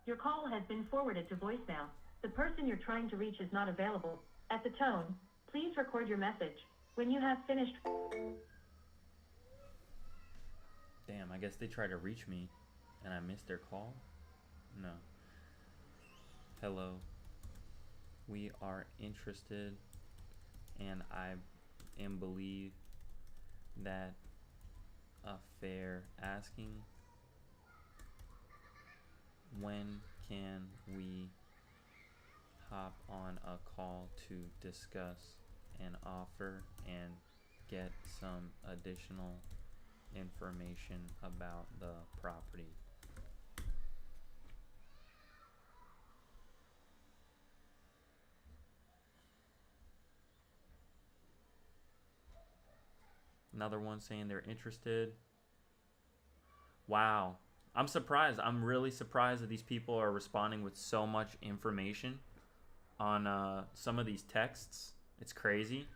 Your call has been forwarded to voicemail. The person you're trying to reach is not available. At the tone, please record your message. When you have finished... Damn, I guess they tried to reach me and I missed their call? No. Hello. We are interested and I believe that a fair asking. When can we hop on a call to discuss an offer and get some additional information about the property. Another one saying they're interested. Wow. I'm surprised. I'm really surprised that these people are responding with so much information on some of these texts. It's crazy.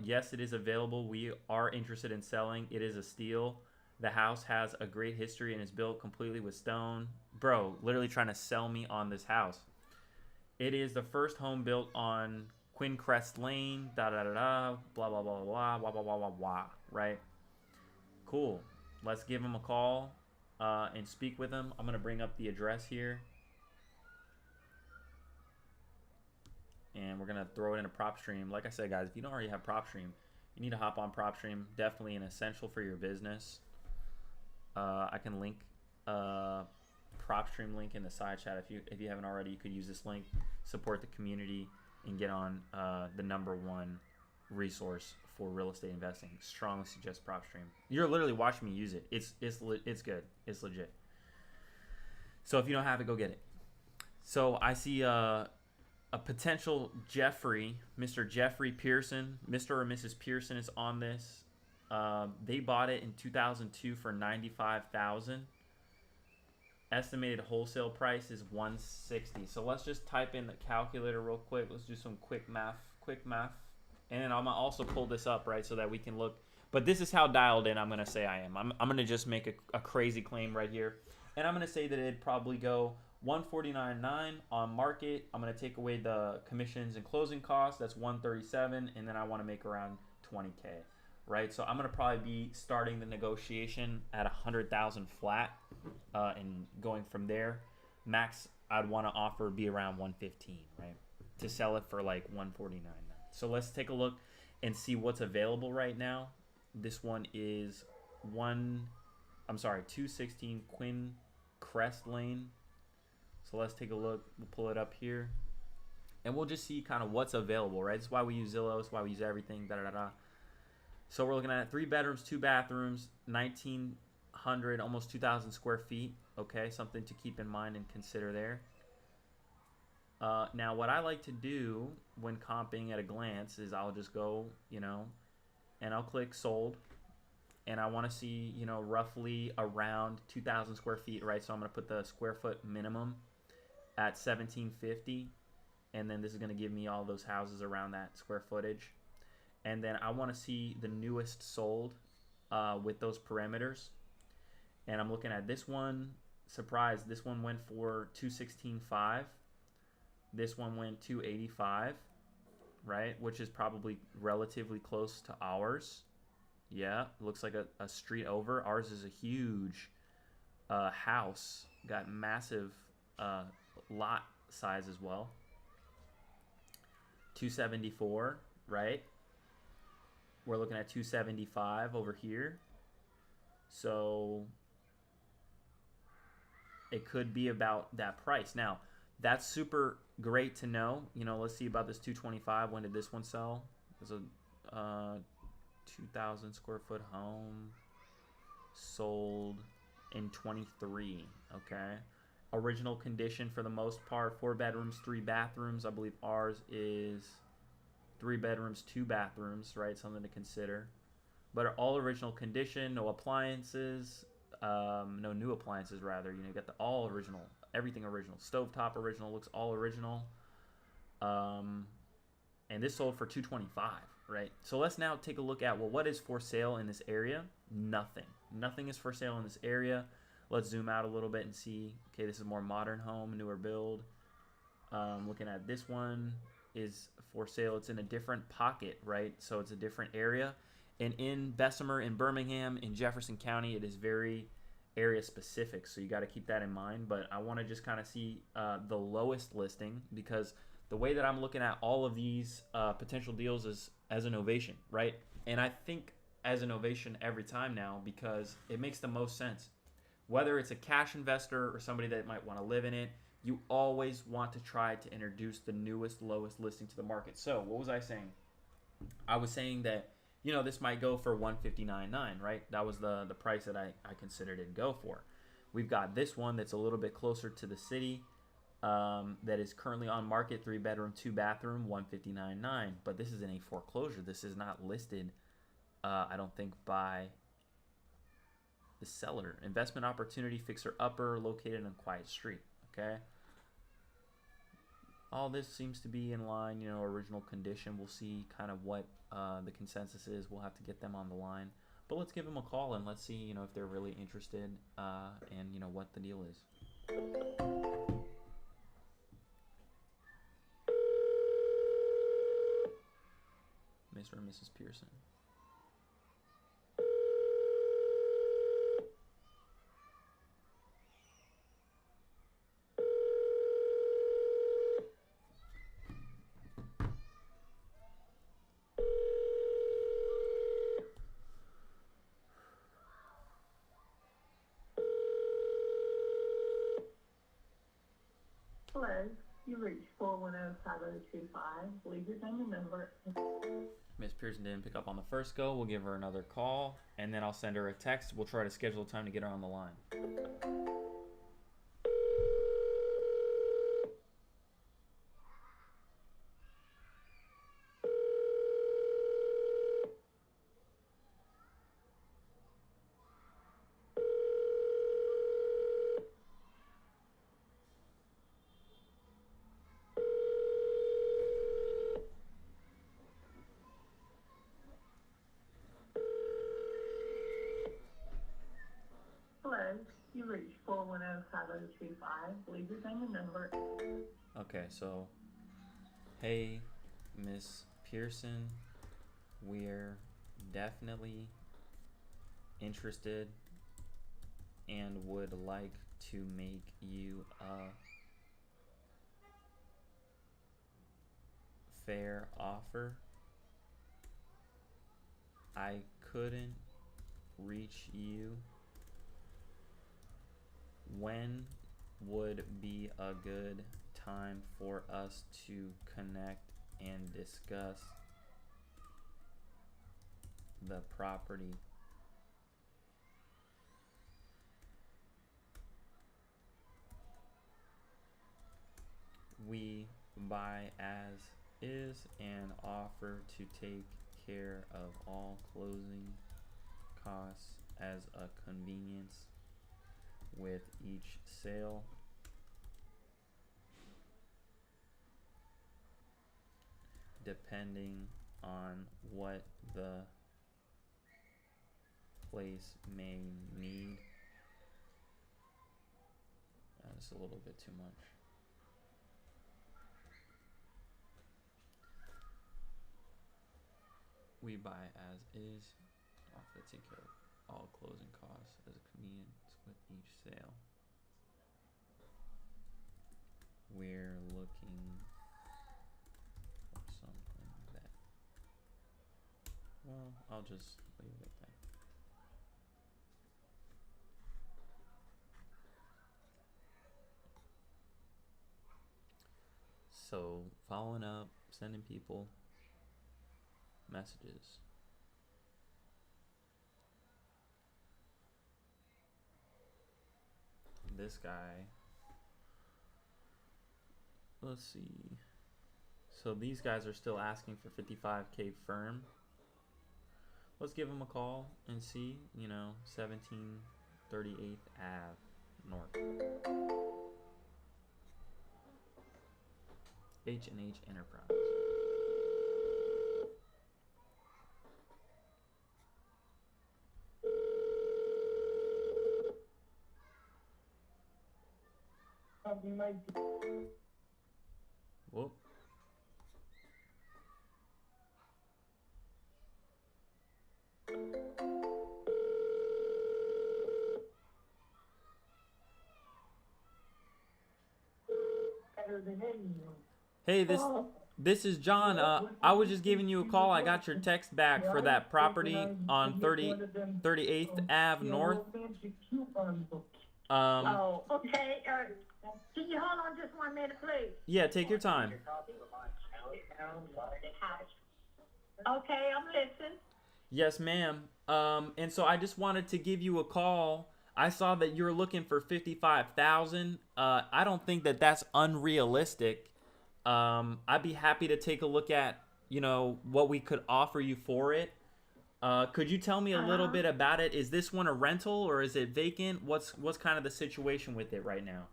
Yes, it is available. We are interested in selling. It is a steal. The house has a great history and is built completely with stone. Bro, literally trying to sell me on this house. It is the first home built on Quincrest Lane, da da da da, blah blah blah blah blah blah blah blah blah. Right? Cool. Let's give him a call and speak with him. I'm gonna bring up the address here, and we're gonna throw it in a prop stream. Like I said, guys, if you don't already have prop stream, you need to hop on prop stream. Definitely an essential for your business. I can link prop stream link in the side chat. If you haven't already, you could use this link, support the community, and get on the #1 resource for real estate investing. Strongly suggest prop stream. You're literally watching me use it. It's good. It's legit. So if you don't have it, go get it. So I see a potential Jeffrey, Mr. Jeffrey Pearson, Mr. or Mrs. Pearson is on this. They bought it in 2002 for $95,000. Estimated wholesale price is $160. So let's just type in the calculator real quick. Let's do some quick math. And then I'm gonna also pull this up, right, so that we can look. But this is how dialed in I'm gonna say I am. I'm gonna just make a crazy claim right here, and I'm gonna say that it'd probably go 149.9 on market. I'm gonna take away the commissions and closing costs. That's 137, and then I want to make around 20K, right? So I'm gonna probably be starting the negotiation at 100,000 flat, and going from there. Max I'd want to offer be around 115, right, to sell it for like 149. So let's take a look and see what's available right now. This one is 216 Quinn Crest Lane. So let's take a look. We'll pull it up here, and we'll just see kind of what's available, right? That's why we use Zillow. That's why we use everything. So we're looking at 3 bedrooms, 2 bathrooms, 1,900, almost 2,000 square feet. Okay, something to keep in mind and consider there. Now, what I like to do when comping at a glance is I'll just go, and I'll click sold, and I want to see, roughly around 2,000 square feet, right? So I'm going to put the square foot minimum at 1,750, and then this is going to give me all those houses around that square footage. And then I want to see the newest sold with those parameters. And I'm looking at this one. Surprise, this one went for 216.5. This one went 285, right? Which is probably relatively close to ours. Yeah, looks like a street over. Ours is a huge house. Got massive lot size as well. 274, right? We're looking at 275 over here. So it could be about that price. Now, that's super great to know. Let's see about this 225. When did this one sell? It was a 2,000 square foot home sold in 23. Okay. Original condition for the most part. 4 bedrooms, 3 bathrooms. I believe ours is 3 bedrooms, 2 bathrooms, right? Something to consider. But all original condition, no appliances, no new appliances rather. You got the all original. Everything original. Stovetop original. Looks all original. And this sold for $225, right? So let's now take a look at, what is for sale in this area? Nothing. Nothing is for sale in this area. Let's zoom out a little bit and see. Okay, this is a more modern home, newer build. Looking at this one is for sale. It's in a different pocket, right? So it's a different area. And in Bessemer, in Birmingham, in Jefferson County, it is very area specific, so you got to keep that in mind. But I want to just kind of see the lowest listing, because the way that I'm looking at all of these potential deals is as an ovation, right? And I think as an ovation every time now, because it makes the most sense. Whether it's a cash investor or somebody that might want to live in it, you always want to try to introduce the newest, lowest listing to the market. So what was I saying? I was saying that you know, this might go for $159.9, right? That was the price that I considered it go for. We've got this one that's a little bit closer to the city, that is currently on market, 3-bedroom, 2-bathroom, $159.9. But this is in a foreclosure. This is not listed, I don't think, by the seller. Investment opportunity, fixer upper, located on a quiet street. Okay. All this seems to be in line, you know, original condition. We'll see kind of what the consensus is. We'll have to get them on the line. But let's give them a call and let's see, you know, if they're really interested and, you know, what the deal is. Mr. and Mrs. Pearson. Hello, you reached 410-5025. Leave your name and number. Miss Pearson didn't pick up on the first go. We'll give her another call, and then I'll send her a text. We'll try to schedule a time to get her on the line. Hello, you reached 410-5025. Leave your name and number. Okay, so, hey, Miss Pearson, we're definitely interested and would like to make you a fair offer. I couldn't reach you. When would be a good time for us to connect and discuss the property? We buy as is and offer to take care of all closing costs as a convenience with each sale. Depending on what the place may need. That's a little bit too much. We buy as is, offer to take care of all closing costs as a convenience with each sale. We're looking for something that, well, I'll just leave it at that. So, following up, sending people messages. This guy, let's see. So these guys are still asking for 55K firm. Let's give them a call and see, you know, 1738th Ave North. H&H Enterprise. Whoop. Hey, this is John. I was just giving you a call. I got your text back for that property on 38th Ave North. Oh, okay. Can you hold on just 1 minute, please? Yeah, take your time. Okay, I'm listening. Yes, ma'am. And so I just wanted to give you a call. I saw that you're looking for 55,000. I don't think that that's unrealistic. I'd be happy to take a look at, what we could offer you for it. Could you tell me a little bit about it? Is this one a rental or is it vacant? What's kind of the situation with it right now?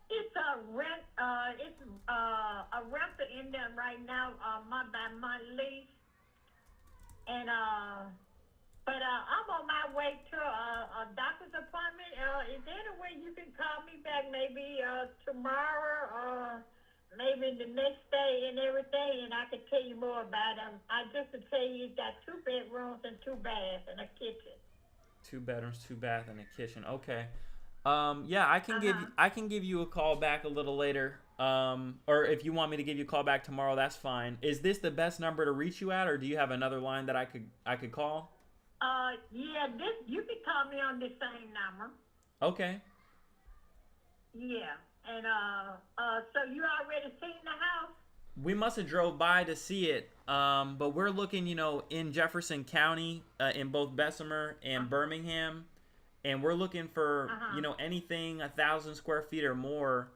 It's a rent. It's a rental in there right now, month by month lease, and but I'm on my way to a doctor's appointment. Is there any way you can call me back maybe tomorrow or maybe the next day and everything, and I can tell you more about them. I just to tell you, it's got 2 bedrooms and 2 baths and a kitchen. 2 bedrooms, 2 bath, and a kitchen. Okay. Yeah, I can give you a call back a little later. Or if you want me to give you a call back tomorrow, that's fine. Is this the best number to reach you at, or do you have another line that I could call? Yeah, you can call me on the same number. Okay. Yeah, and so you already seen the house? We must have drove by to see it. But we're looking, in Jefferson County, in both Bessemer and Birmingham. And we're looking for, anything 1,000 square feet or more,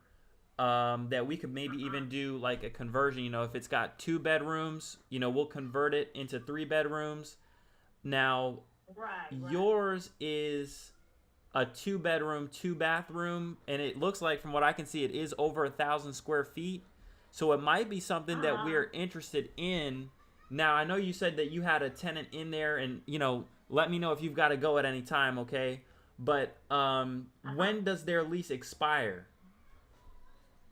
that we could maybe even do like a conversion. If it's got 2 bedrooms, we'll convert it into 3 bedrooms. Now, yours is a 2 bedroom, 2 bathroom, and it looks like, from what I can see, it is over 1,000 square feet. So it might be something that we're interested in. Now, I know you said that you had a tenant in there, and let me know if you've got to go at any time, okay? But when does their lease expire?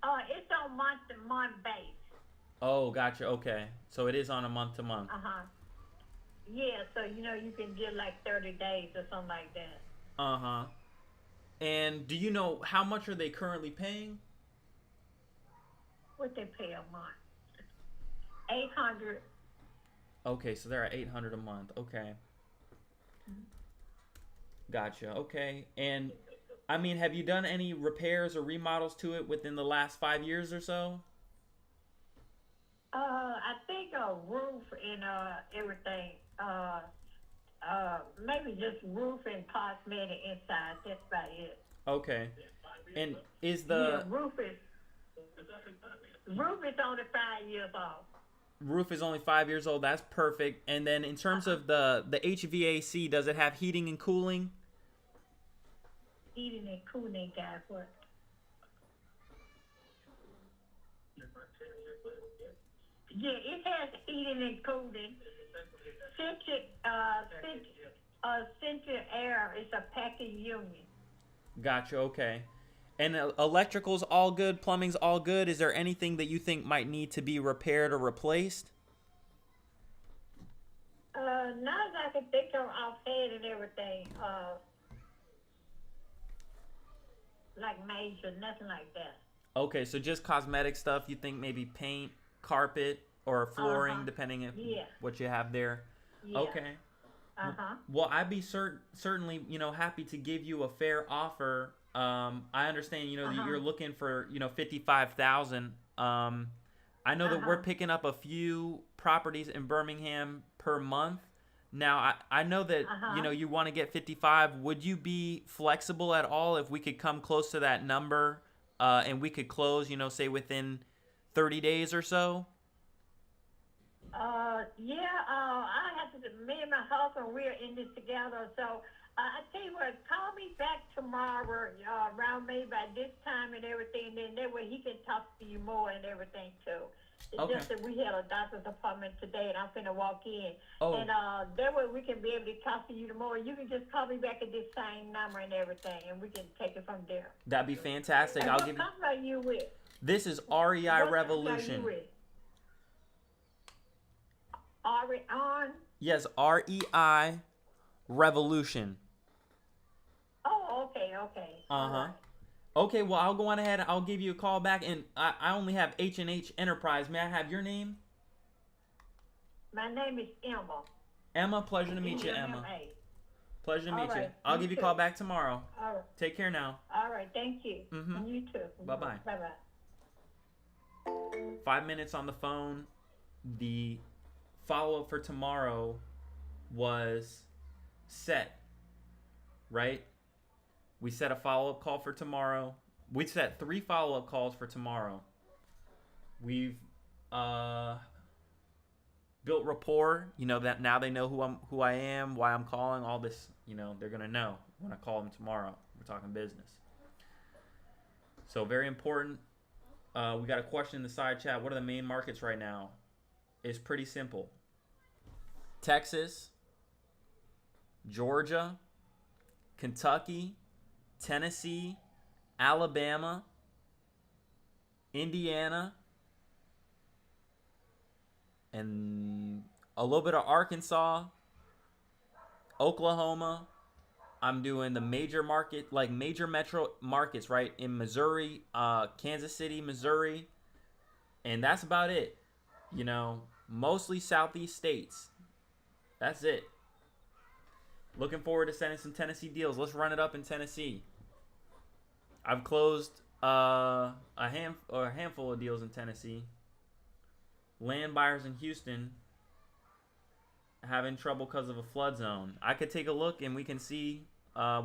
It's on month-to-month base. Oh, gotcha. Okay, so it is on a month-to-month. Yeah, so you can get like 30 days or something like that. And do you know how much are they currently paying? What they pay a month? $800. Okay, so they're at $800 a month. Okay. Gotcha. Okay. And I mean, have you done any repairs or remodels to it within the last 5 years or so? I think a roof and everything. Maybe just roof and cosmetic inside. That's about it. Okay. And is the roof is only 5 years old. Roof is only 5 years old. That's perfect. And then in terms of the HVAC, does it have heating and cooling? Heating and cooling, guys. What? Yeah, it has heating and cooling. Central Air is a package unit. Gotcha. Okay. And electrical's all good, plumbing's all good. Is there anything that you think might need to be repaired or replaced? Not as I can think of offhand and everything. Like major, nothing like that. Okay, so just cosmetic stuff. You think maybe paint, carpet, or flooring, depending on what you have there. Yeah. Okay. Well, I'd be certainly, happy to give you a fair offer. I understand, that you're looking for, 55,000. I know that we're picking up a few properties in Birmingham per month. Now, I know that, you want to get 55. Would you be flexible at all if we could come close to that number, and we could close, say within 30 days or so? I have to, me and my husband, we're in this together, so I tell you what, call me back tomorrow, around maybe by this time and everything, and that way he can talk to you more and everything too. It's just that we had a doctor's appointment today, and I'm finna walk in, and that way we can be able to talk to you tomorrow. You can just call me back at this same number and everything, and we can take it from there. That'd be fantastic. And what company are you with? This is REI Revolution. On? Yes, REI Revolution. Oh, okay. Right. Okay, well, I'll go on ahead. I'll give you a call back, and I only have H&H Enterprise. May I have your name? My name is Emma. Emma, pleasure to meet you, Emma. Pleasure to meet you. Right. I'll give you a call back tomorrow. All right. Take care now. All right, thank you. And you too. Bye-bye. Bye-bye. 5 minutes on the phone. The follow up for tomorrow was set, right? We set a follow-up call for tomorrow. We set 3 follow-up calls for tomorrow. We've built rapport, that now they know who I am, why I'm calling, all this, they're going to know when I call them tomorrow. We're talking business. So very important. We got a question in the side chat. What are the main markets right now? It's pretty simple. Texas, Georgia, Kentucky, Tennessee, Alabama, Indiana, and a little bit of Arkansas, Oklahoma. I'm doing the major metro markets, right? In Missouri, Kansas City, Missouri. And that's about it. Mostly Southeast states. That's it. Looking forward to sending some Tennessee deals. Let's run it up in Tennessee. I've closed a handful of deals in Tennessee. Land buyers in Houston having trouble because of a flood zone. I could take a look and we can see.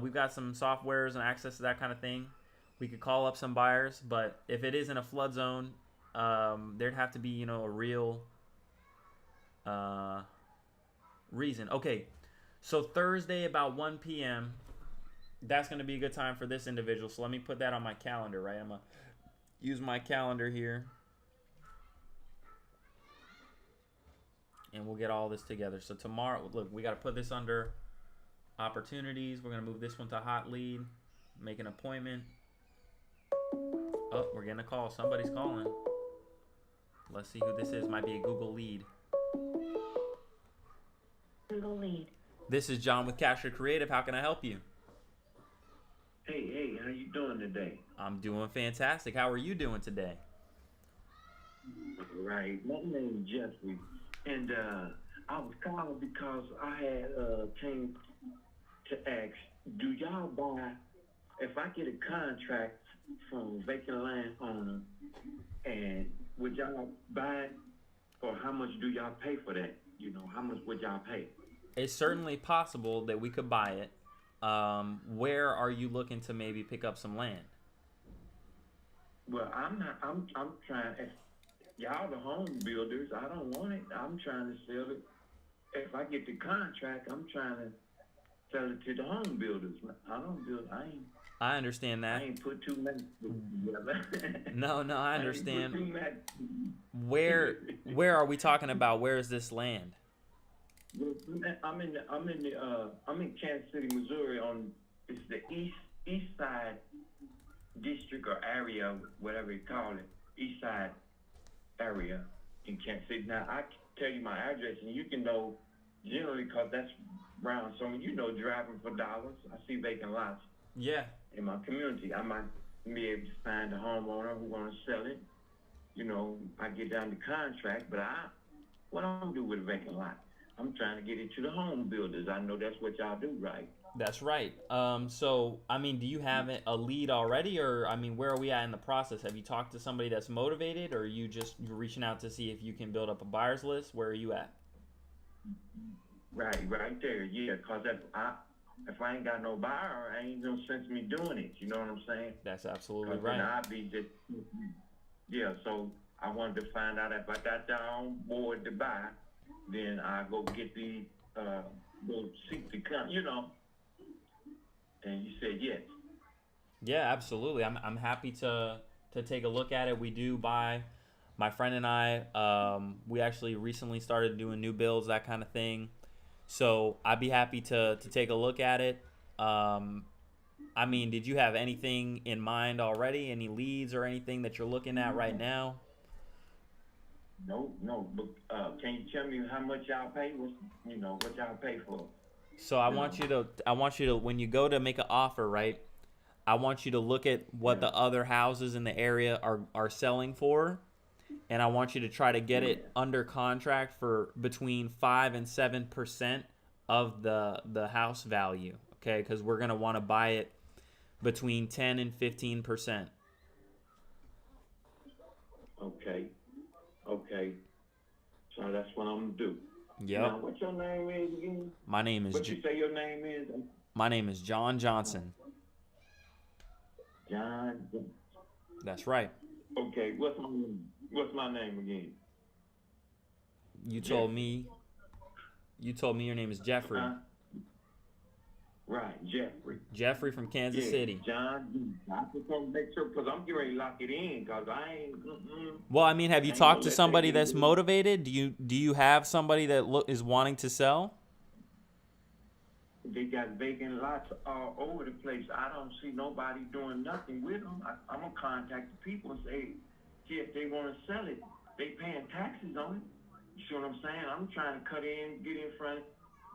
We've got some softwares and access to that kind of thing. We could call up some buyers, but if it is in a flood zone, there'd have to be, a real reason. Okay, so Thursday about 1 p.m., that's going to be a good time for this individual. So let me put that on my calendar, right? I'm going to use my calendar here. And we'll get all this together. So tomorrow, look, we got to put this under opportunities. We're going to move this one to hot lead. Make an appointment. Oh, we're getting a call. Somebody's calling. Let's see who this is. Might be a Google lead. Google lead. This is John with Capture Creative. How can I help you? Hey, how you doing today? I'm doing fantastic. How are you doing today? Right. My name is Jeffrey. And I was calling because I had came to ask, do y'all buy, if I get a contract from vacant land owner, and would y'all buy it, or how much do y'all pay for that? How much would y'all pay? It's certainly possible that we could buy it. Where are you looking to maybe pick up some land? Well, I'm trying, y'all the home builders, I don't want it. I'm trying to sell it. If I get the contract, I'm trying to sell it to the home builders. I understand that. I ain't put too many together. No, I understand. Where are we talking about? Where is this land? I'm in Kansas City, Missouri. It's the east side district or area, whatever you call it, east side area in Kansas City. Now I can tell you my address, and you can know generally because that's around. So driving for dollars, I see vacant lots. Yeah. In my community, I might be able to find a homeowner who want to sell it. I get down the contract, but what I'm gonna do with a vacant lot? I'm trying to get it to the home builders. I know that's what y'all do, right? That's right. So, do you have a lead already, or, where are we at in the process? Have you talked to somebody that's motivated, or are you just reaching out to see if you can build up a buyer's list? Where are you at? Right there, yeah, because if I ain't got no buyer, I ain't no sense me doing it. You know what I'm saying? That's absolutely right. Then I'd be just, so I wanted to find out if I got y'all on board to buy, then I go get go seek the and you said yes. Yeah, absolutely. I'm happy to take a look at it. We do buy. My friend and I, we actually recently started doing new builds, that kind of thing. So I'd be happy to take a look at it. Did you have anything in mind already? Any leads or anything that you're looking at right now? No. But can you tell me how much y'all pay? What y'all pay for? So I want you to, when you go to make an offer, right? I want you to look at what the other houses in the area are selling for, and I want you to try to get it under contract for between 5 and 7% of the house value. Okay, because we're gonna want to buy it between 10 and 15%. Okay. So that's what I'm gonna do. Yep. Now, what your name is again? My name is. What you say your name is? My name is John Johnson. John. That's right. Okay, what's my name? What's my name again? You told me. You told me your name is Jeffrey. Right, Jeffrey. Jeffrey from Kansas City. John. I just want to make sure because I'm getting ready to lock it in because I ain't. Well, I mean, have you talked to somebody that's motivated? Do you have somebody that is wanting to sell? They got vacant lots all over the place. I don't see nobody doing nothing with them. I'm gonna contact the people and say, see if they want to sell it. They paying taxes on it. You see what I'm saying? I'm trying to cut in, get in front,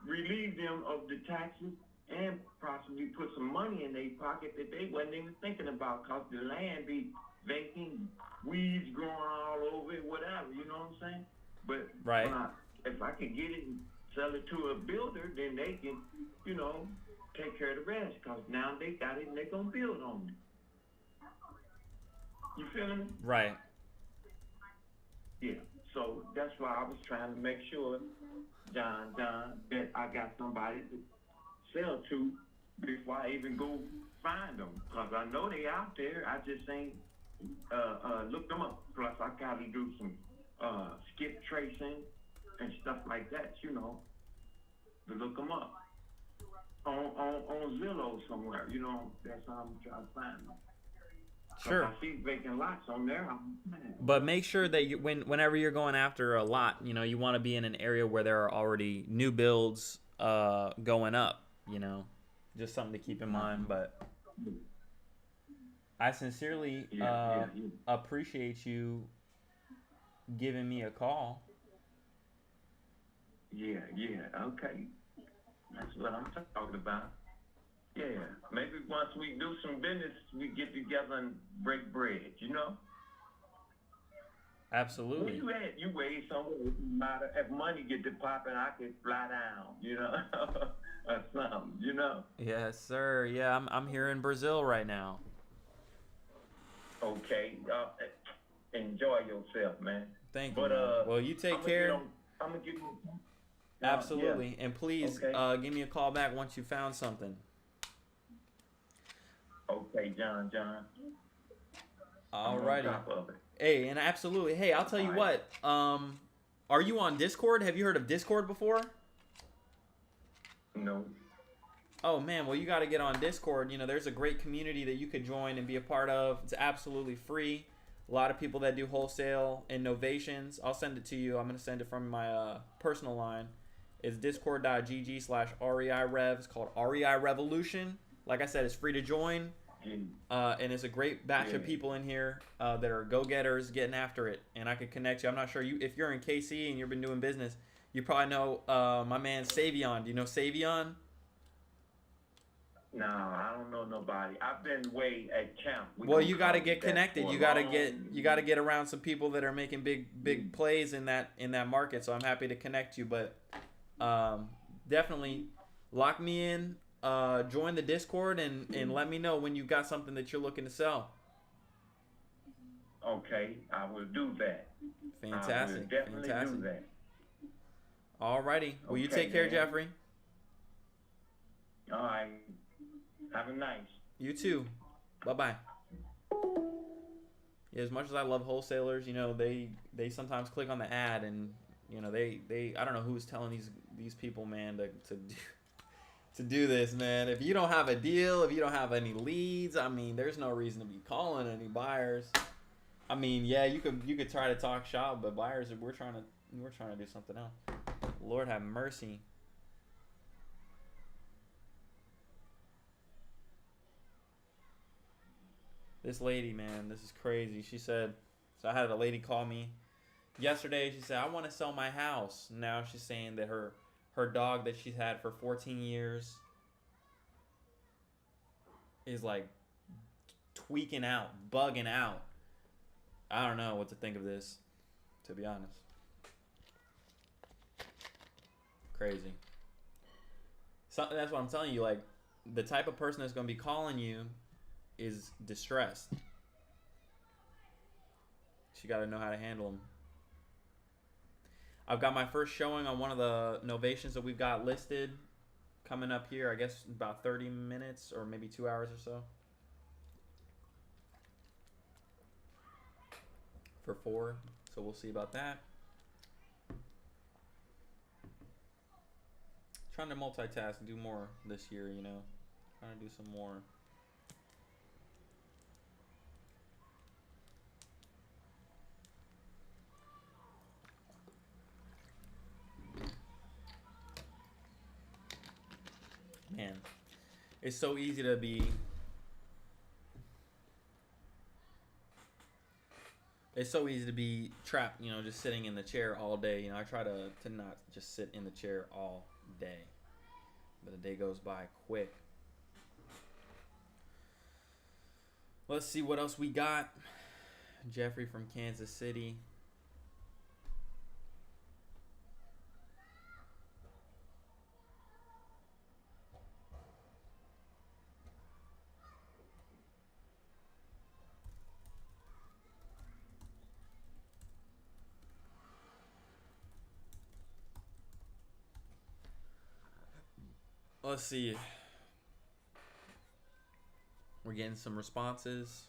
relieve them of the taxes, and possibly put some money in their pocket that they wasn't even thinking about, cause the land be vacant, weeds growing all over it, whatever. You know what I'm saying? But right. If I can get it and sell it to a builder, then they can, take care of the rest. Cause now they got it and they gonna build on it. You feeling me? Right. Yeah. So that's why I was trying to make sure, John, that I got somebody to sell to before I even go find them. Cause I know they out there. I just ain't looked them up. Plus I gotta do some skip tracing and stuff like that, to look them up on Zillow somewhere. That's how I'm trying to find them. Sure. I see vacant lots on there. But make sure that whenever you're going after a lot, you want to be in an area where there are already new builds going up. Just something to keep in mind. But I sincerely appreciate you giving me a call. Yeah, okay. That's what I'm talking about. Yeah, maybe once we do some business, we get together and break bread, Absolutely. Where you at? You way somewhere. If money get to popping, I could fly down, or something, Yes, sir. Yeah, I'm here in Brazil right now. Okay. Enjoy yourself, man. Thank you. Well, you take care. I'm gonna give you. Absolutely, and please give me a call back once you found something. Okay, John. Alrighty. Hey, and absolutely. Hey, I'll tell you what. Are you on Discord? Have you heard of Discord before? No. Oh man, well you got to get on Discord. There's a great community that you could join and be a part of. It's absolutely free. A lot of people that do wholesale and novations. I'll send it to you. I'm gonna send it from my personal line. It's discord.gg/REI Rev. It's called REI Revolution. Like I said, it's free to join. And it's a great batch of people in here that are go-getters getting after it. And I could connect you. I'm not sure if you're in KC and you've been doing business, you probably know my man Savion. Do you know Savion? No, I don't know nobody. I've been way at camp. Well, you got to get connected. You got to get around some people that are making big plays in that market. So I'm happy to connect you, but definitely lock me in. Join the Discord and let me know when you've got something that you're looking to sell. Okay, I will do that. Fantastic. I will definitely do that. Alrighty. Well, you take care, Jeffrey. All right. Have a nice. You too. Bye-bye. Yeah, as much as I love wholesalers, they sometimes click on the ad and they I don't know who's telling these people, man, to do this, man. If you don't have a deal, if you don't have any leads, I mean, there's no reason to be calling any buyers. I mean, yeah, you could try to talk shop, but buyers, we're trying to do something else. Lord have mercy. This lady, man, this is crazy. She said, so I had a lady call me yesterday. She said, I want to sell my house. Now she's saying that her dog that she's had for 14 years is like tweaking out, bugging out. I don't know what to think of this, to be honest. Crazy. So that's what I'm telling you. Like, the type of person that's going to be calling you is distressed. She got to know how to handle them. I've got my first showing on one of the novations that we've got listed coming up here. I guess about 30 minutes or maybe 2 hours or so. For 4, so we'll see about that. Trying to multitask and do more this year, you know. Trying to do some more. Man, it's so easy to be. It's so easy to be trapped, you know, just sitting in the chair all day. You know, I try to not just sit in the chair all day. But the day goes by quick. Let's see what else we got. Jeffrey from Kansas City. Let's see. We're getting some responses.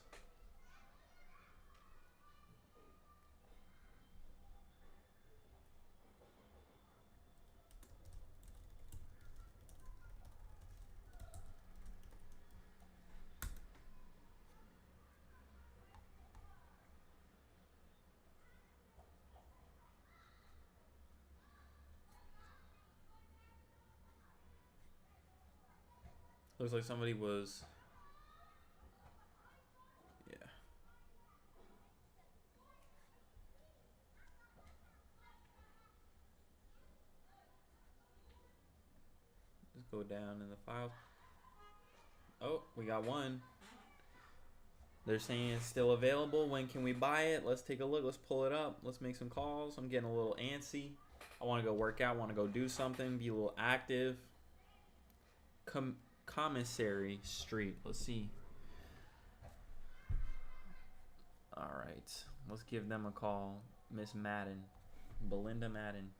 Looks like somebody was, yeah. Let's go down in the file. Oh, we got one. They're saying it's still available. When can we buy it? Let's take a look. Let's pull it up. Let's make some calls. I'm getting a little antsy. I want to go work out. I want to go do something. Be a little active. Commissary Street. Let's see. All right. Let's give them a call. Miss Madden. Belinda Madden.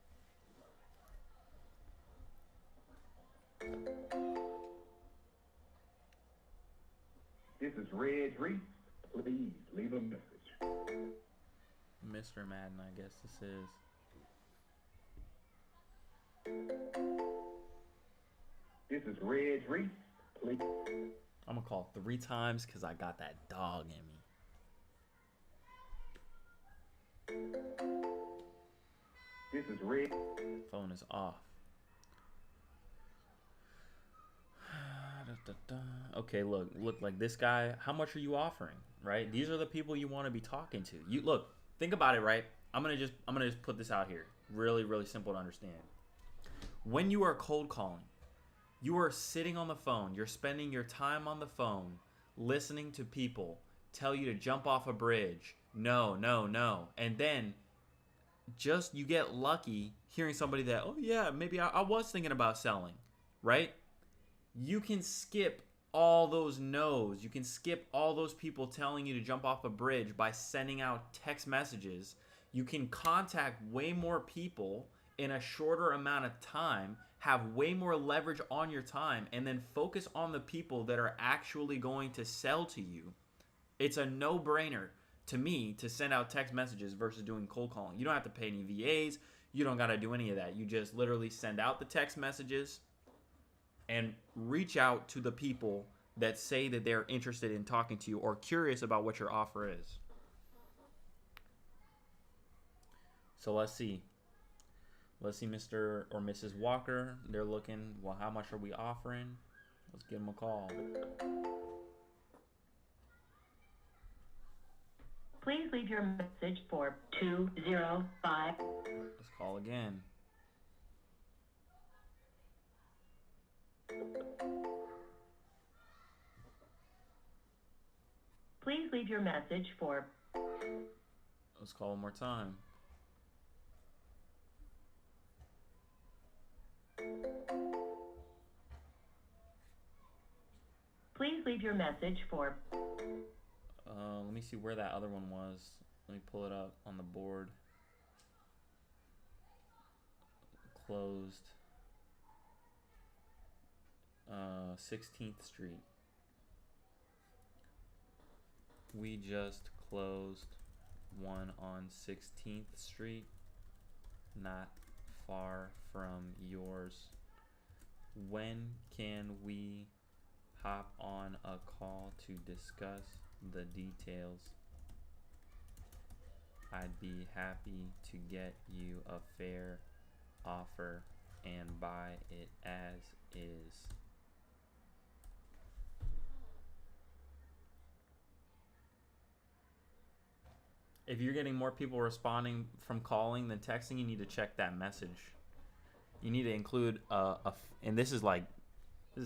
This is Reg Reese. Please leave a message. Mr. Madden, I guess this is. This is Reg Reese. Please. I'm gonna call 3 times because I got that dog in me. This is Reg. Phone is off. Okay, look like this guy. How much are you offering? Right? These are the people you want to be talking to. You look, think about it, right? I'm gonna just put this out here. Really, really simple to understand. When you are cold calling, you are sitting on the phone. You're spending your time on the phone, listening to people tell you to jump off a bridge. No, no, no. And then just you get lucky hearing somebody that, oh yeah, maybe I was thinking about selling, right? You can skip all those no's. You can skip all those people telling you to jump off a bridge by sending out text messages. You can contact way more people in a shorter amount of time, have way more leverage on your time, and then focus on the people that are actually going to sell to you. It's a no-brainer to me to send out text messages versus doing cold calling. You don't have to pay any VAs. You don't got to do any of that. You just literally send out the text messages and reach out to the people that say that they're interested in talking to you or curious about what your offer is. So let's see. Let's see Mr. or Mrs. Walker. They're looking, well, how much are we offering? Let's give them a call. Please leave your message for 205. Let's call again. Please leave your message for. Let's call one more time. Please leave your message for. Let me see where that other one was. Let me pull it up on the board. closed 16th Street. We just closed one on 16th Street, not far from yours. When can we hop on a call to discuss the details? I'd be happy to get you a fair offer and buy it as is. If you're getting more people responding from calling than texting, you need to check that message. You need to include and this is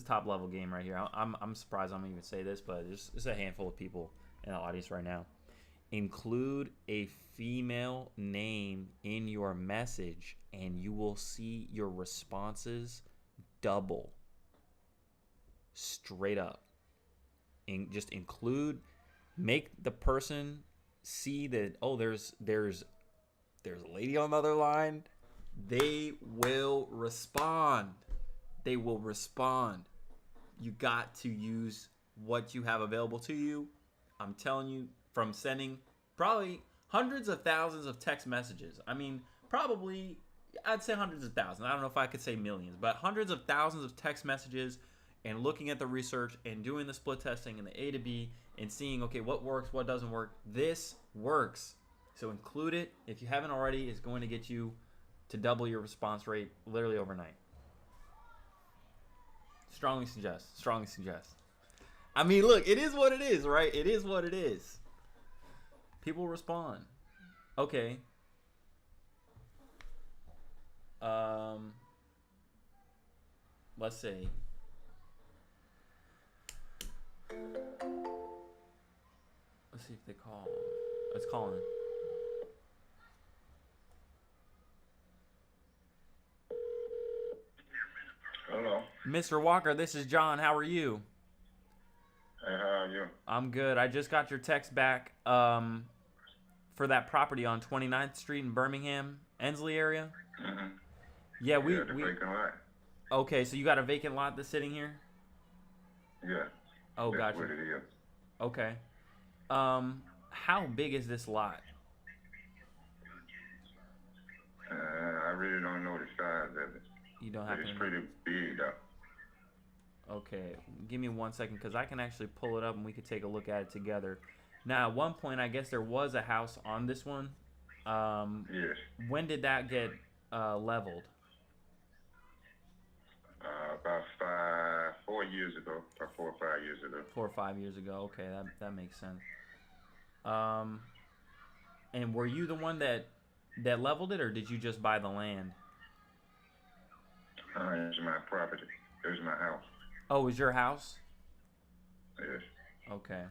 top level game right here. I'm surprised I'm even say this, but there's a handful of people in the audience right now. Include a female name in your message, and you will see your responses double. Straight up. And just make the person see that, oh, there's a lady on the other line. They will respond. They will respond. You got to use what you have available to you. I'm telling you, from sending probably hundreds of thousands of text messages. I mean, probably, I'd say hundreds of thousands. I don't know if I could say millions, but hundreds of thousands of text messages, and looking at the research and doing the split testing and the A to B and seeing, okay, what works, what doesn't work. This works. So include it. If you haven't already, it's going to get you to double your response rate literally overnight. Strongly suggest. Strongly suggest. I mean, look, it is what it is, right? It is what it is. People respond. Okay. Let's see. Let's see if they call. Let's call in. Hello. Mr. Walker, this is John. How are you? Hey, how are you? I'm good. I just got your text back for that property on 29th Street in Birmingham, Ensley area. Mm-hmm. Yeah, we vacant lot. Okay, so you got a vacant lot that's sitting here? Yeah. Oh, That's gotcha. what it is. Okay. How big is this lot? I really don't know the size of it. You don't But have it's to. pretty big, though. Okay, give me 1 second because I can actually pull it up and we could take a look at it together. Now, at one point, I guess there was a house on this one. Yes. When did that get leveled? About 4 years ago. About 4 or 5 years ago. 4 or 5 years ago. Okay, that makes sense. And were you the one that leveled it, or did you just buy the land? It's my property. It was my house. Oh, it was your house? Yes. Okay.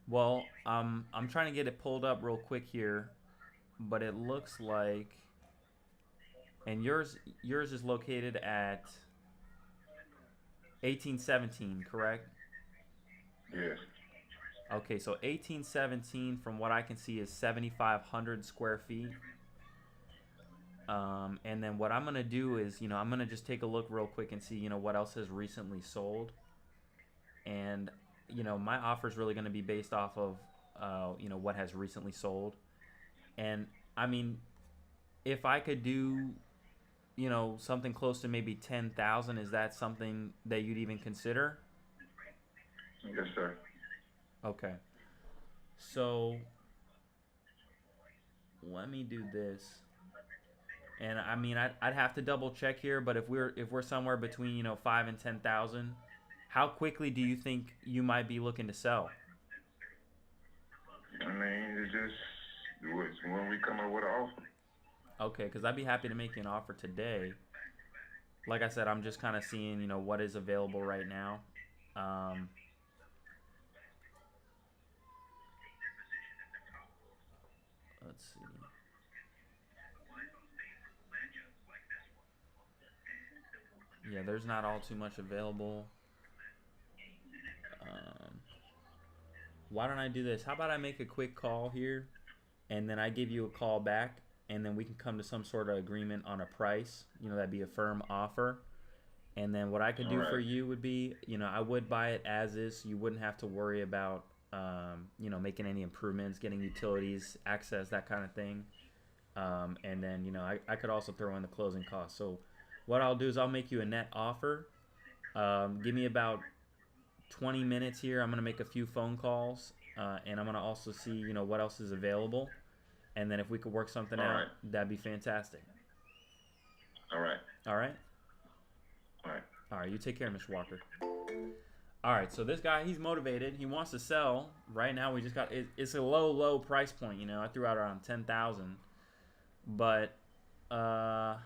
Well, I'm trying to get it pulled up real quick here, but it looks like, and yours is located at 1817, correct? Yes. Okay, so 1817, from what I can see, is 7,500 square feet. And then what I'm going to do is, I'm going to just take a look real quick and see, what else has recently sold. And, my offer is really going to be based off of, what has recently sold. And, I mean, if I could do, something close to maybe 10,000, is that something that you'd even consider? Yes, sir. Okay. So, let me do this. And I mean, I'd have to double check here, but if we're somewhere between 5 and 10,000, how quickly do you think you might be looking to sell? I mean, it's just when we come up with an offer. Okay, because I'd be happy to make you an offer today. Like I said, I'm just kind of seeing what is available right now. Let's see. Yeah, there's not all too much available. Why don't I do this? How about I make a quick call here, and then I give you a call back, and then we can come to some sort of agreement on a price. That'd be a firm offer. And then what I could do for you would be, I would buy it as is. You wouldn't have to worry about, making any improvements, getting utilities, access, that kind of thing. And then, I could also throw in the closing costs. So what I'll do is I'll make you a net offer. Give me about 20 minutes here. I'm going to make a few phone calls, and I'm going to also see, what else is available. And then if we could work something out, that'd be fantastic. All right. All right? All right. All right, you take care, Mr. Walker. All right, so this guy, he's motivated. He wants to sell. Right now, we just got, it's a low price point, I threw out around 10,000. But, yeah,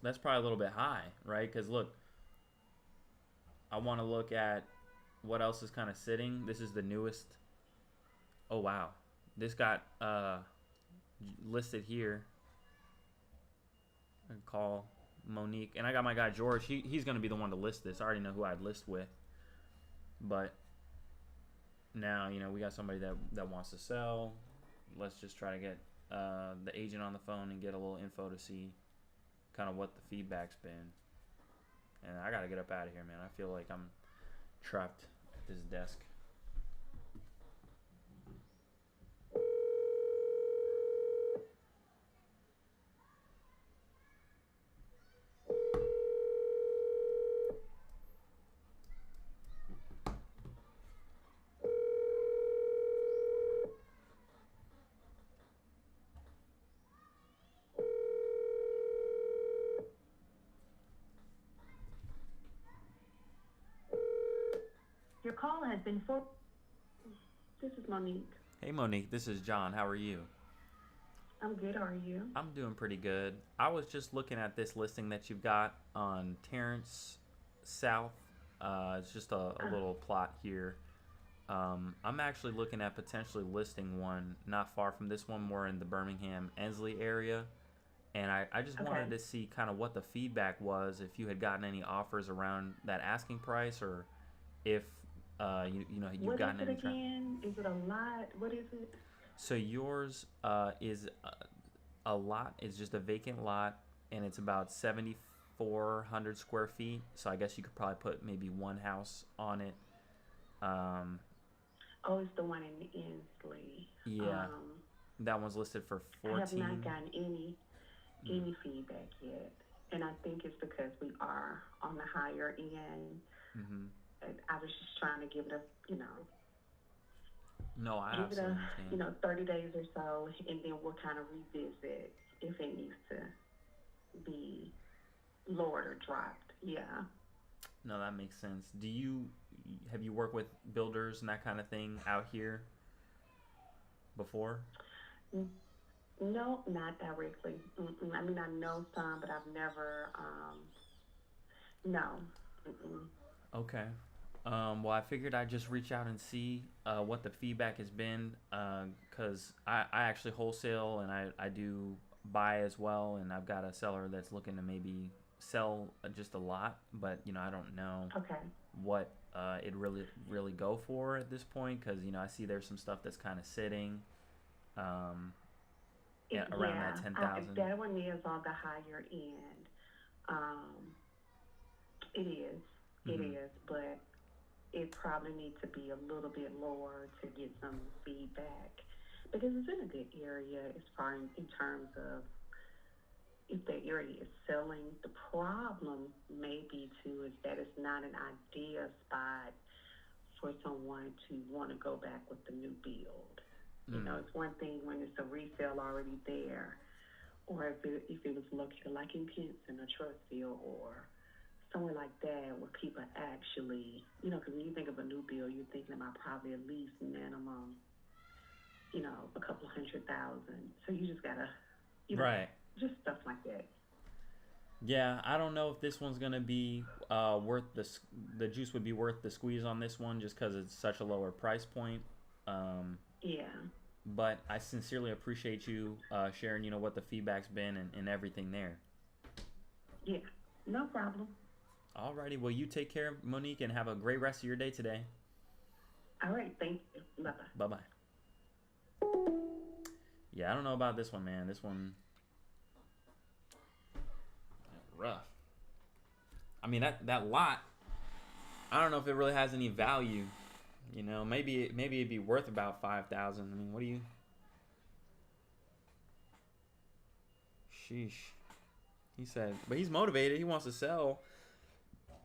that's probably a little bit high, right? Because, look, I want to look at what else is kind of sitting. This is the newest. Oh, wow. This got listed here. I can call Monique. And I got my guy George. He's going to be the one to list this. I already know who I'd list with. But now, we got somebody that wants to sell. Let's just try to get the agent on the phone and get a little info to see kind of what the feedback's been. And I got to get up out of here, man. I feel like I'm trapped at this desk. Your call has been for. This is Monique. Hey, Monique. This is John. How are you? I'm good. How are you? I'm doing pretty good. I was just looking at this listing that you've got on Terrence South. It's just a little plot here. I'm actually looking at potentially listing one not far from this one, more in the Birmingham, Ensley area. And I just wanted to see kind of what the feedback was, if you had gotten any offers around that asking price, or if you've gotten any. What is it again? Is it a lot? What is it? So yours is a lot. It's just a vacant lot, and it's about 7,400 square feet. So I guess you could probably put maybe one house on it. Oh, it's the one in Inslee. Yeah, that one's listed for 14. I have not gotten any feedback yet, and I think it's because we are on the higher end. Mm-hmm. I was just trying to give it a, No, I give it absolutely a, 30 days or so, and then we'll kind of revisit if it needs to be lowered or dropped. Yeah. No, that makes sense. Have you worked with builders and that kind of thing out here before? No, not directly. I mean, I know some, but I've never, no. Okay. Well, I figured I'd just reach out and see what the feedback has been, because I actually wholesale and I do buy as well, and I've got a seller that's looking to maybe sell just a lot, but I don't know what it really go for at this point, because I see there's some stuff that's kind of sitting around that 10,000. That one is on the higher end. It is. It is, but it probably needs to be a little bit lower to get some feedback, because it's in a good area as far in terms of if the area is selling. The problem may be too is that it's not an ideal spot for someone to want to go back with the new build. It's one thing when it's a resale already there, or if it was located like in Pinson or Trustville or somewhere like that where people actually, because when you think of a new build, you're thinking about probably at least minimum, a couple $100,000. So you just gotta, right, just stuff like that. Yeah, I don't know if this one's gonna be worth the juice would be worth the squeeze on this one, just because it's such a lower price point. Yeah. But I sincerely appreciate you sharing, what the feedback's been and everything there. Yeah, no problem. Alrighty, well, you take care, Monique, and have a great rest of your day today. All right, thank you. Bye-bye. Bye-bye. Yeah, I don't know about this one, man. This one, rough. I mean, that lot, I don't know if it really has any value. You know, maybe it'd be worth about 5,000. I mean, what do you? Sheesh. He said, but he's motivated. He wants to sell.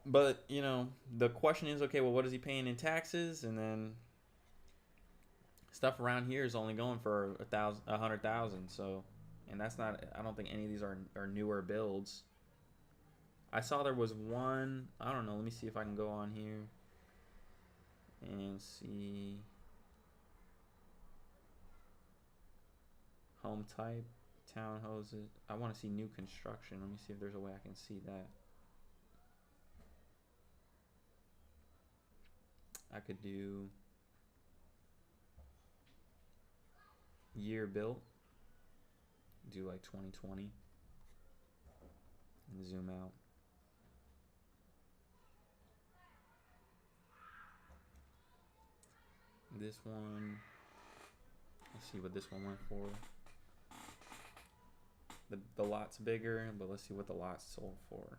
But you know, the question is, okay, well, what is he paying in taxes? And then stuff around here is only going for 100,000. So, and that's not. I don't think any of these are newer builds. I saw there was one. I don't know. Let me see if I can go on here and see home type, townhouses. I want to see new construction. Let me see if there's a way I can see that. I could do year built, do like 2020, and zoom out. This one, let's see what this one went for. The lot's bigger, but let's see what the lot sold for,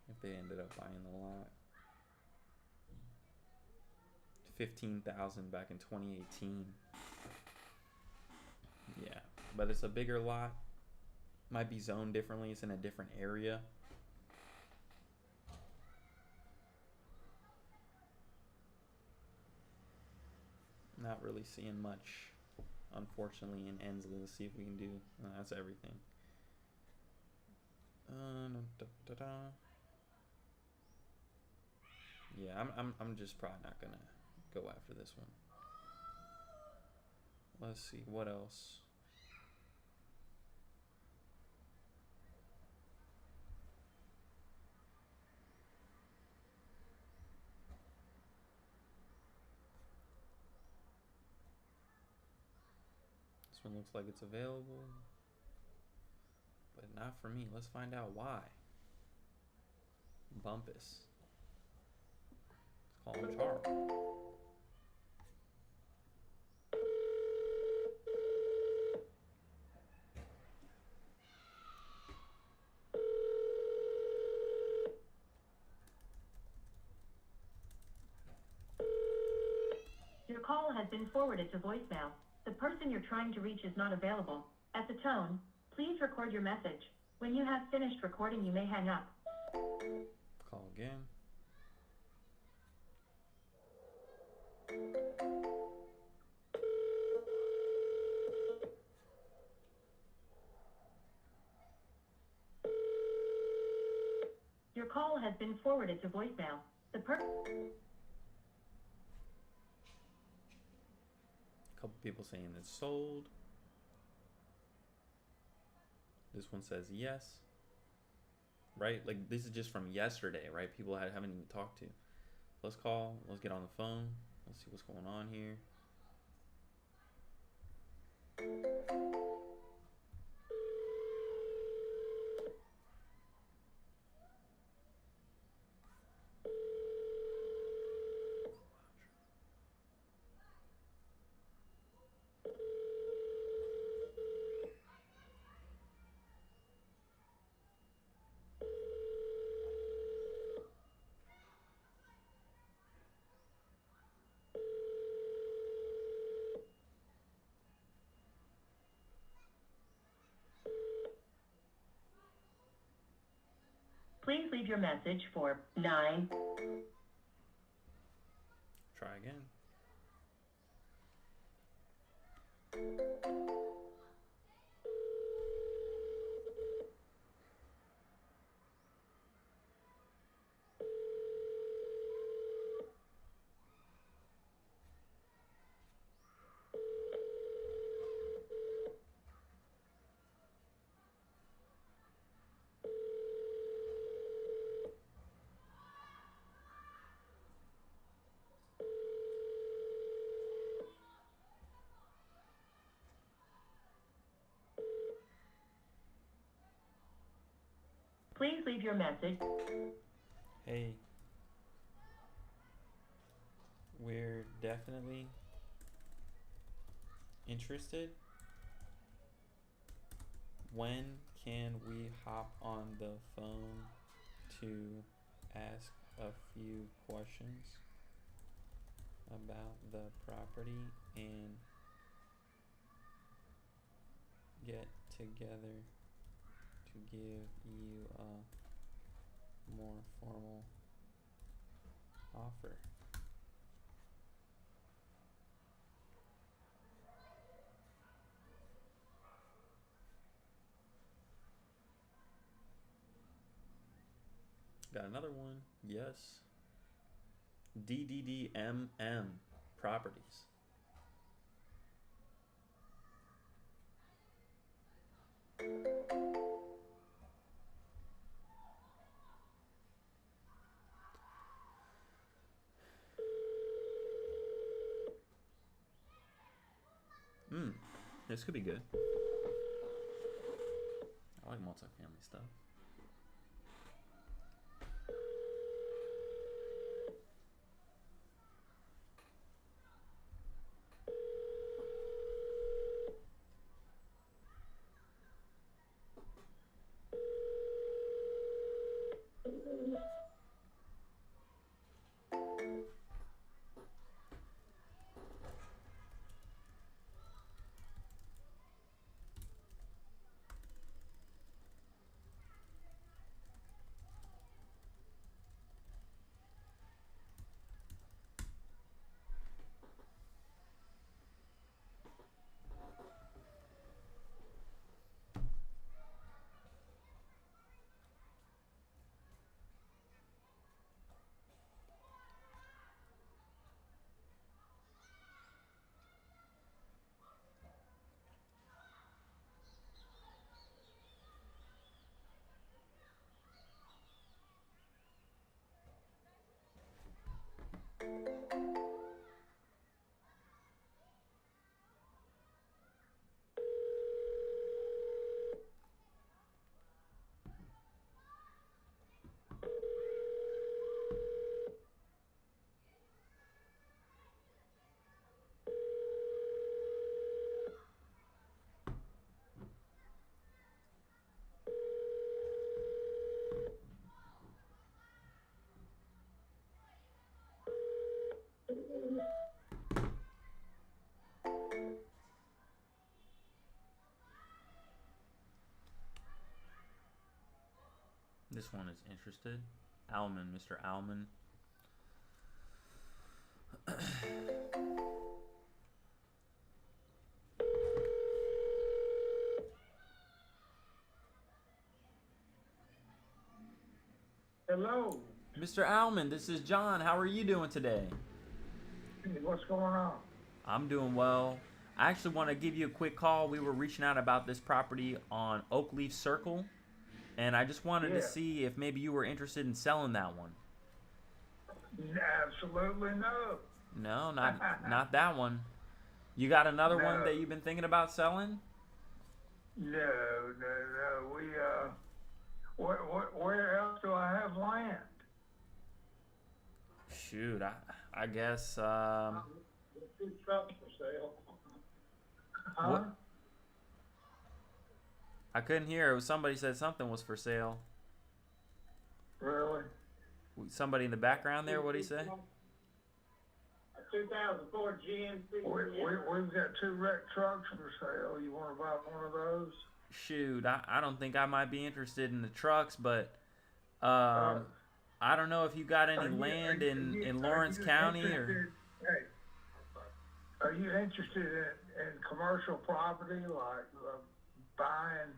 if they ended up buying the lot. 15,000 back in 2018. Yeah, but it's a bigger lot. Might be zoned differently. It's in a different area. Not really seeing much, unfortunately, in Ensley. Let's see if we can do. That's everything. Yeah, I'm just probably not gonna go after this one. Let's see what else. This one looks like it's available, but not for me. Let's find out why. Bumpus. Let's call him Charles. Your call has been forwarded to voicemail. The person you're trying to reach is not available. At the tone, please record your message. When you have finished recording, you may hang up. Call again. Your call has been forwarded to voicemail. The Couple people saying it's sold. This one says yes. Right? Like, this is just from yesterday, right? People haven't even talked to. Let's call. Let's get on the phone. Let's see what's going on here. Please leave your message for 9. Try again. Please leave your message. Hey. We're definitely Interested? When can we hop on the phone to ask a few questions about the property and get together to give you a more formal offer? Got another one. Yes. DDDMM Properties. This could be good. I like multifamily stuff. This one is interested. Alman, Mr. Alman. Hello. Mr. Alman, this is John. How are you doing today? What's going on? I'm doing well. I actually want to give you a quick call. We were reaching out about this property on Oakleaf Circle, and I just wanted to see if maybe you were interested in selling that one. Absolutely no. No, not that one. You got another one that you've been thinking about selling? No. Where else do I have land? Shoot, I guess. Two trucks for sale. What? I couldn't hear. It was somebody said something was for sale. Really? Somebody in the background there. What did he say? 2004 GMC. We've got 2 wrecked trucks for sale. You want to buy one of those? Shoot, I don't think I might be interested in the trucks, but I don't know if you got any land in Lawrence County or. Hey, are you interested in commercial property like buying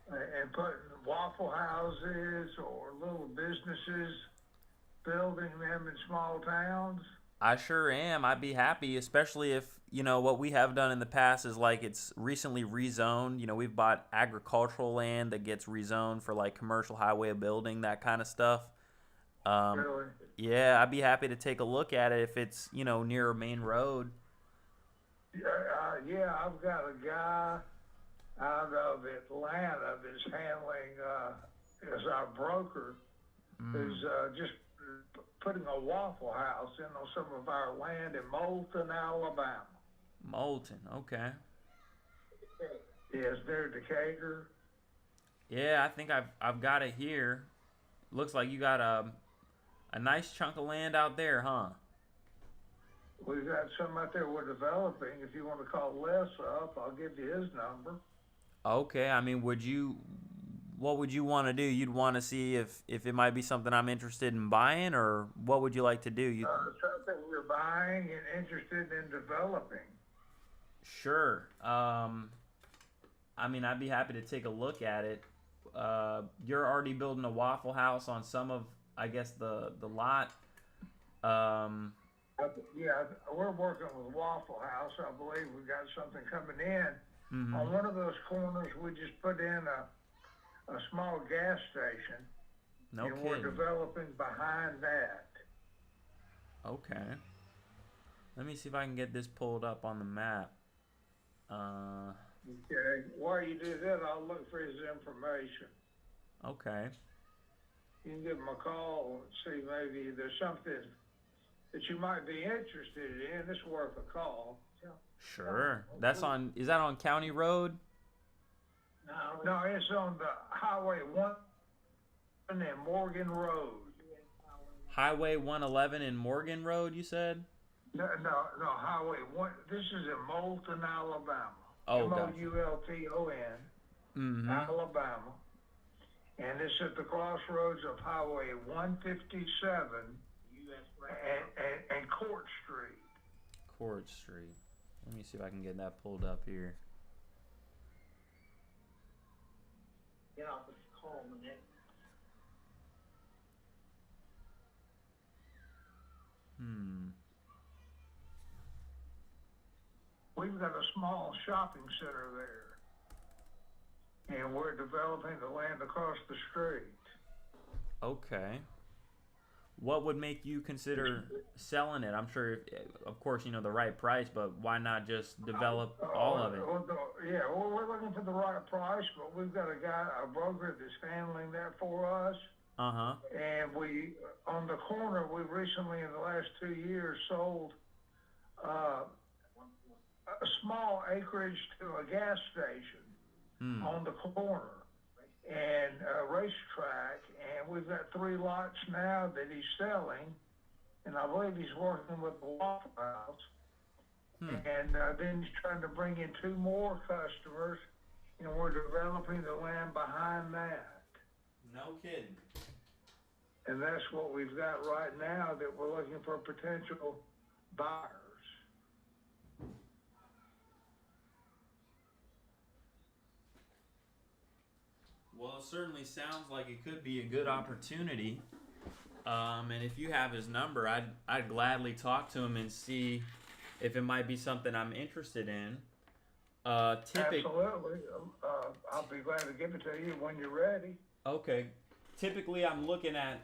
and putting Waffle Houses or little businesses, building them in small towns? I sure am. I'd be happy, especially if, what we have done in the past is like it's recently rezoned. We've bought agricultural land that gets rezoned for like commercial highway building, that kind of stuff. Really? Yeah, I'd be happy to take a look at it if it's, near a main road. Yeah, I've got a guy out of Atlanta that's handling, as our broker, who's just putting a Waffle House in on some of our land in Moulton, Alabama. Moulton. Okay. Yeah, it's near Decatur. Yeah, I think I've got it here. Looks like you got a nice chunk of land out there, huh? We've got some out there we're developing. If you want to call Les up, I'll give you his number. Okay. I mean, what would you want to do? You'd want to see if it might be something I'm interested in buying, or what would you like to do? Something we're buying and interested in developing. Sure. I mean, I'd be happy to take a look at it. You're already building a Waffle House on some of, I guess, the lot. Yeah, we're working with Waffle House. I believe we've got something coming in. Mm-hmm. On one of those corners, we just put in a small gas station. No kidding. We're developing behind that. Okay. Let me see if I can get this pulled up on the map. Okay. While you do that, I'll look for his information. Okay. You can give him a call and see maybe there's something that you might be interested in. It's worth a call. Sure. Is that on County Road? No, it's on the Highway 1 and Morgan Road. Highway 111 and Morgan Road, you said? No, Highway 1. This is in Moulton, Alabama. Oh, gotcha. Moulton, Alabama. And it's at the crossroads of Highway 157 and Court Street. Court Street. Let me see if I can get that pulled up here. Get off this call a minute. We've got a small shopping center there, and we're developing the land across the street. Okay. What would make you consider selling it? I'm sure, of course, you know the right price, but why not just develop all of it? Well, we're looking for the right price, but we've got a broker that's handling that for us. Uh-huh. And we, on the corner, we recently, in the last 2 years, sold a small acreage to a gas station on the corner and a racetrack, and we've got 3 lots now that he's selling, and I believe he's working with the Waffle House. And then he's trying to bring in 2 more customers, and we're developing the land behind that. No kidding. And that's what we've got right now, that we're looking for potential buyers. Well, it certainly sounds like it could be a good opportunity. And if you have his number, I'd gladly talk to him and see if it might be something I'm interested in. Absolutely. I'll be glad to give it to you when you're ready. Okay. Typically, I'm looking at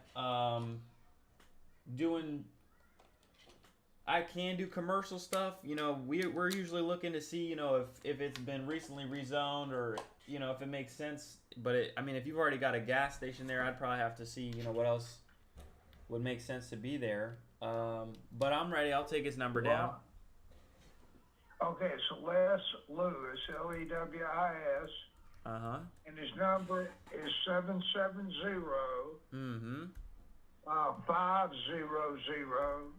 I can do commercial stuff. You know, we're usually looking to see, you know, if it's been recently rezoned, or, you know, if it makes sense. But I mean, if you've already got a gas station there, I'd probably have to see, you know, what else would make sense to be there. But I'm ready. I'll take his number down. Okay, so Les Lewis, Lewis. Uh-huh. And his number is 770 500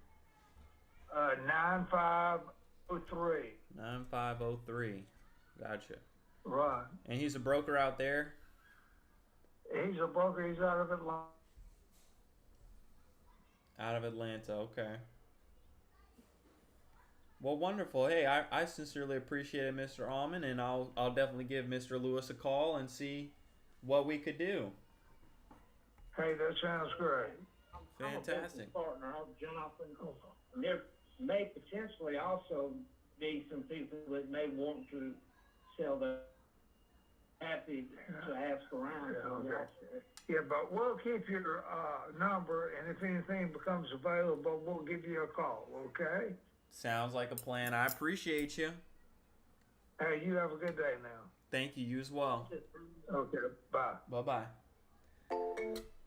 9503. 9503. Gotcha. Right. And he's a broker out there? He's a broker. He's out of Atlanta. Out of Atlanta. Okay. Well, wonderful. Hey, I sincerely appreciate it, Mr. Allman, and I'll definitely give Mr. Lewis a call and see what we could do. Hey, that sounds great. Fantastic. I'm a partner. I'll jump in. There may potentially also be some people that may want to sell the happy to ask around. Yeah, but we'll keep your number, and if anything becomes available, we'll give you a call, okay? Sounds like a plan. I appreciate you. Hey, you have a good day now. Thank you. You as well. Okay, bye. Bye-bye.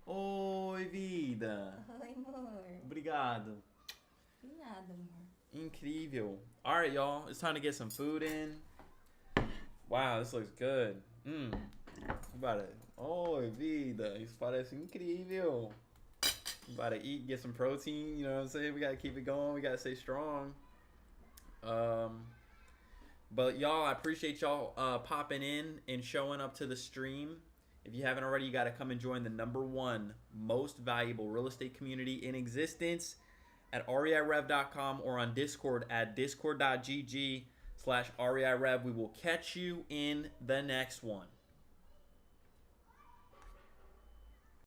Oi, vida. Oi, amor. Obrigado. De nada, amor. Incrível. All right, y'all. It's time to get some food in. Wow, this looks good. About to... Oh, vida. Isso parece incrível. About to eat, get some protein. You know what I'm saying? We got to keep it going. We got to stay strong. But y'all, I appreciate y'all popping in and showing up to the stream. If you haven't already, you got to come and join the #1 most valuable real estate community in existence at reirev.com or on Discord at discord.gg/reirev. We will catch you in the next one.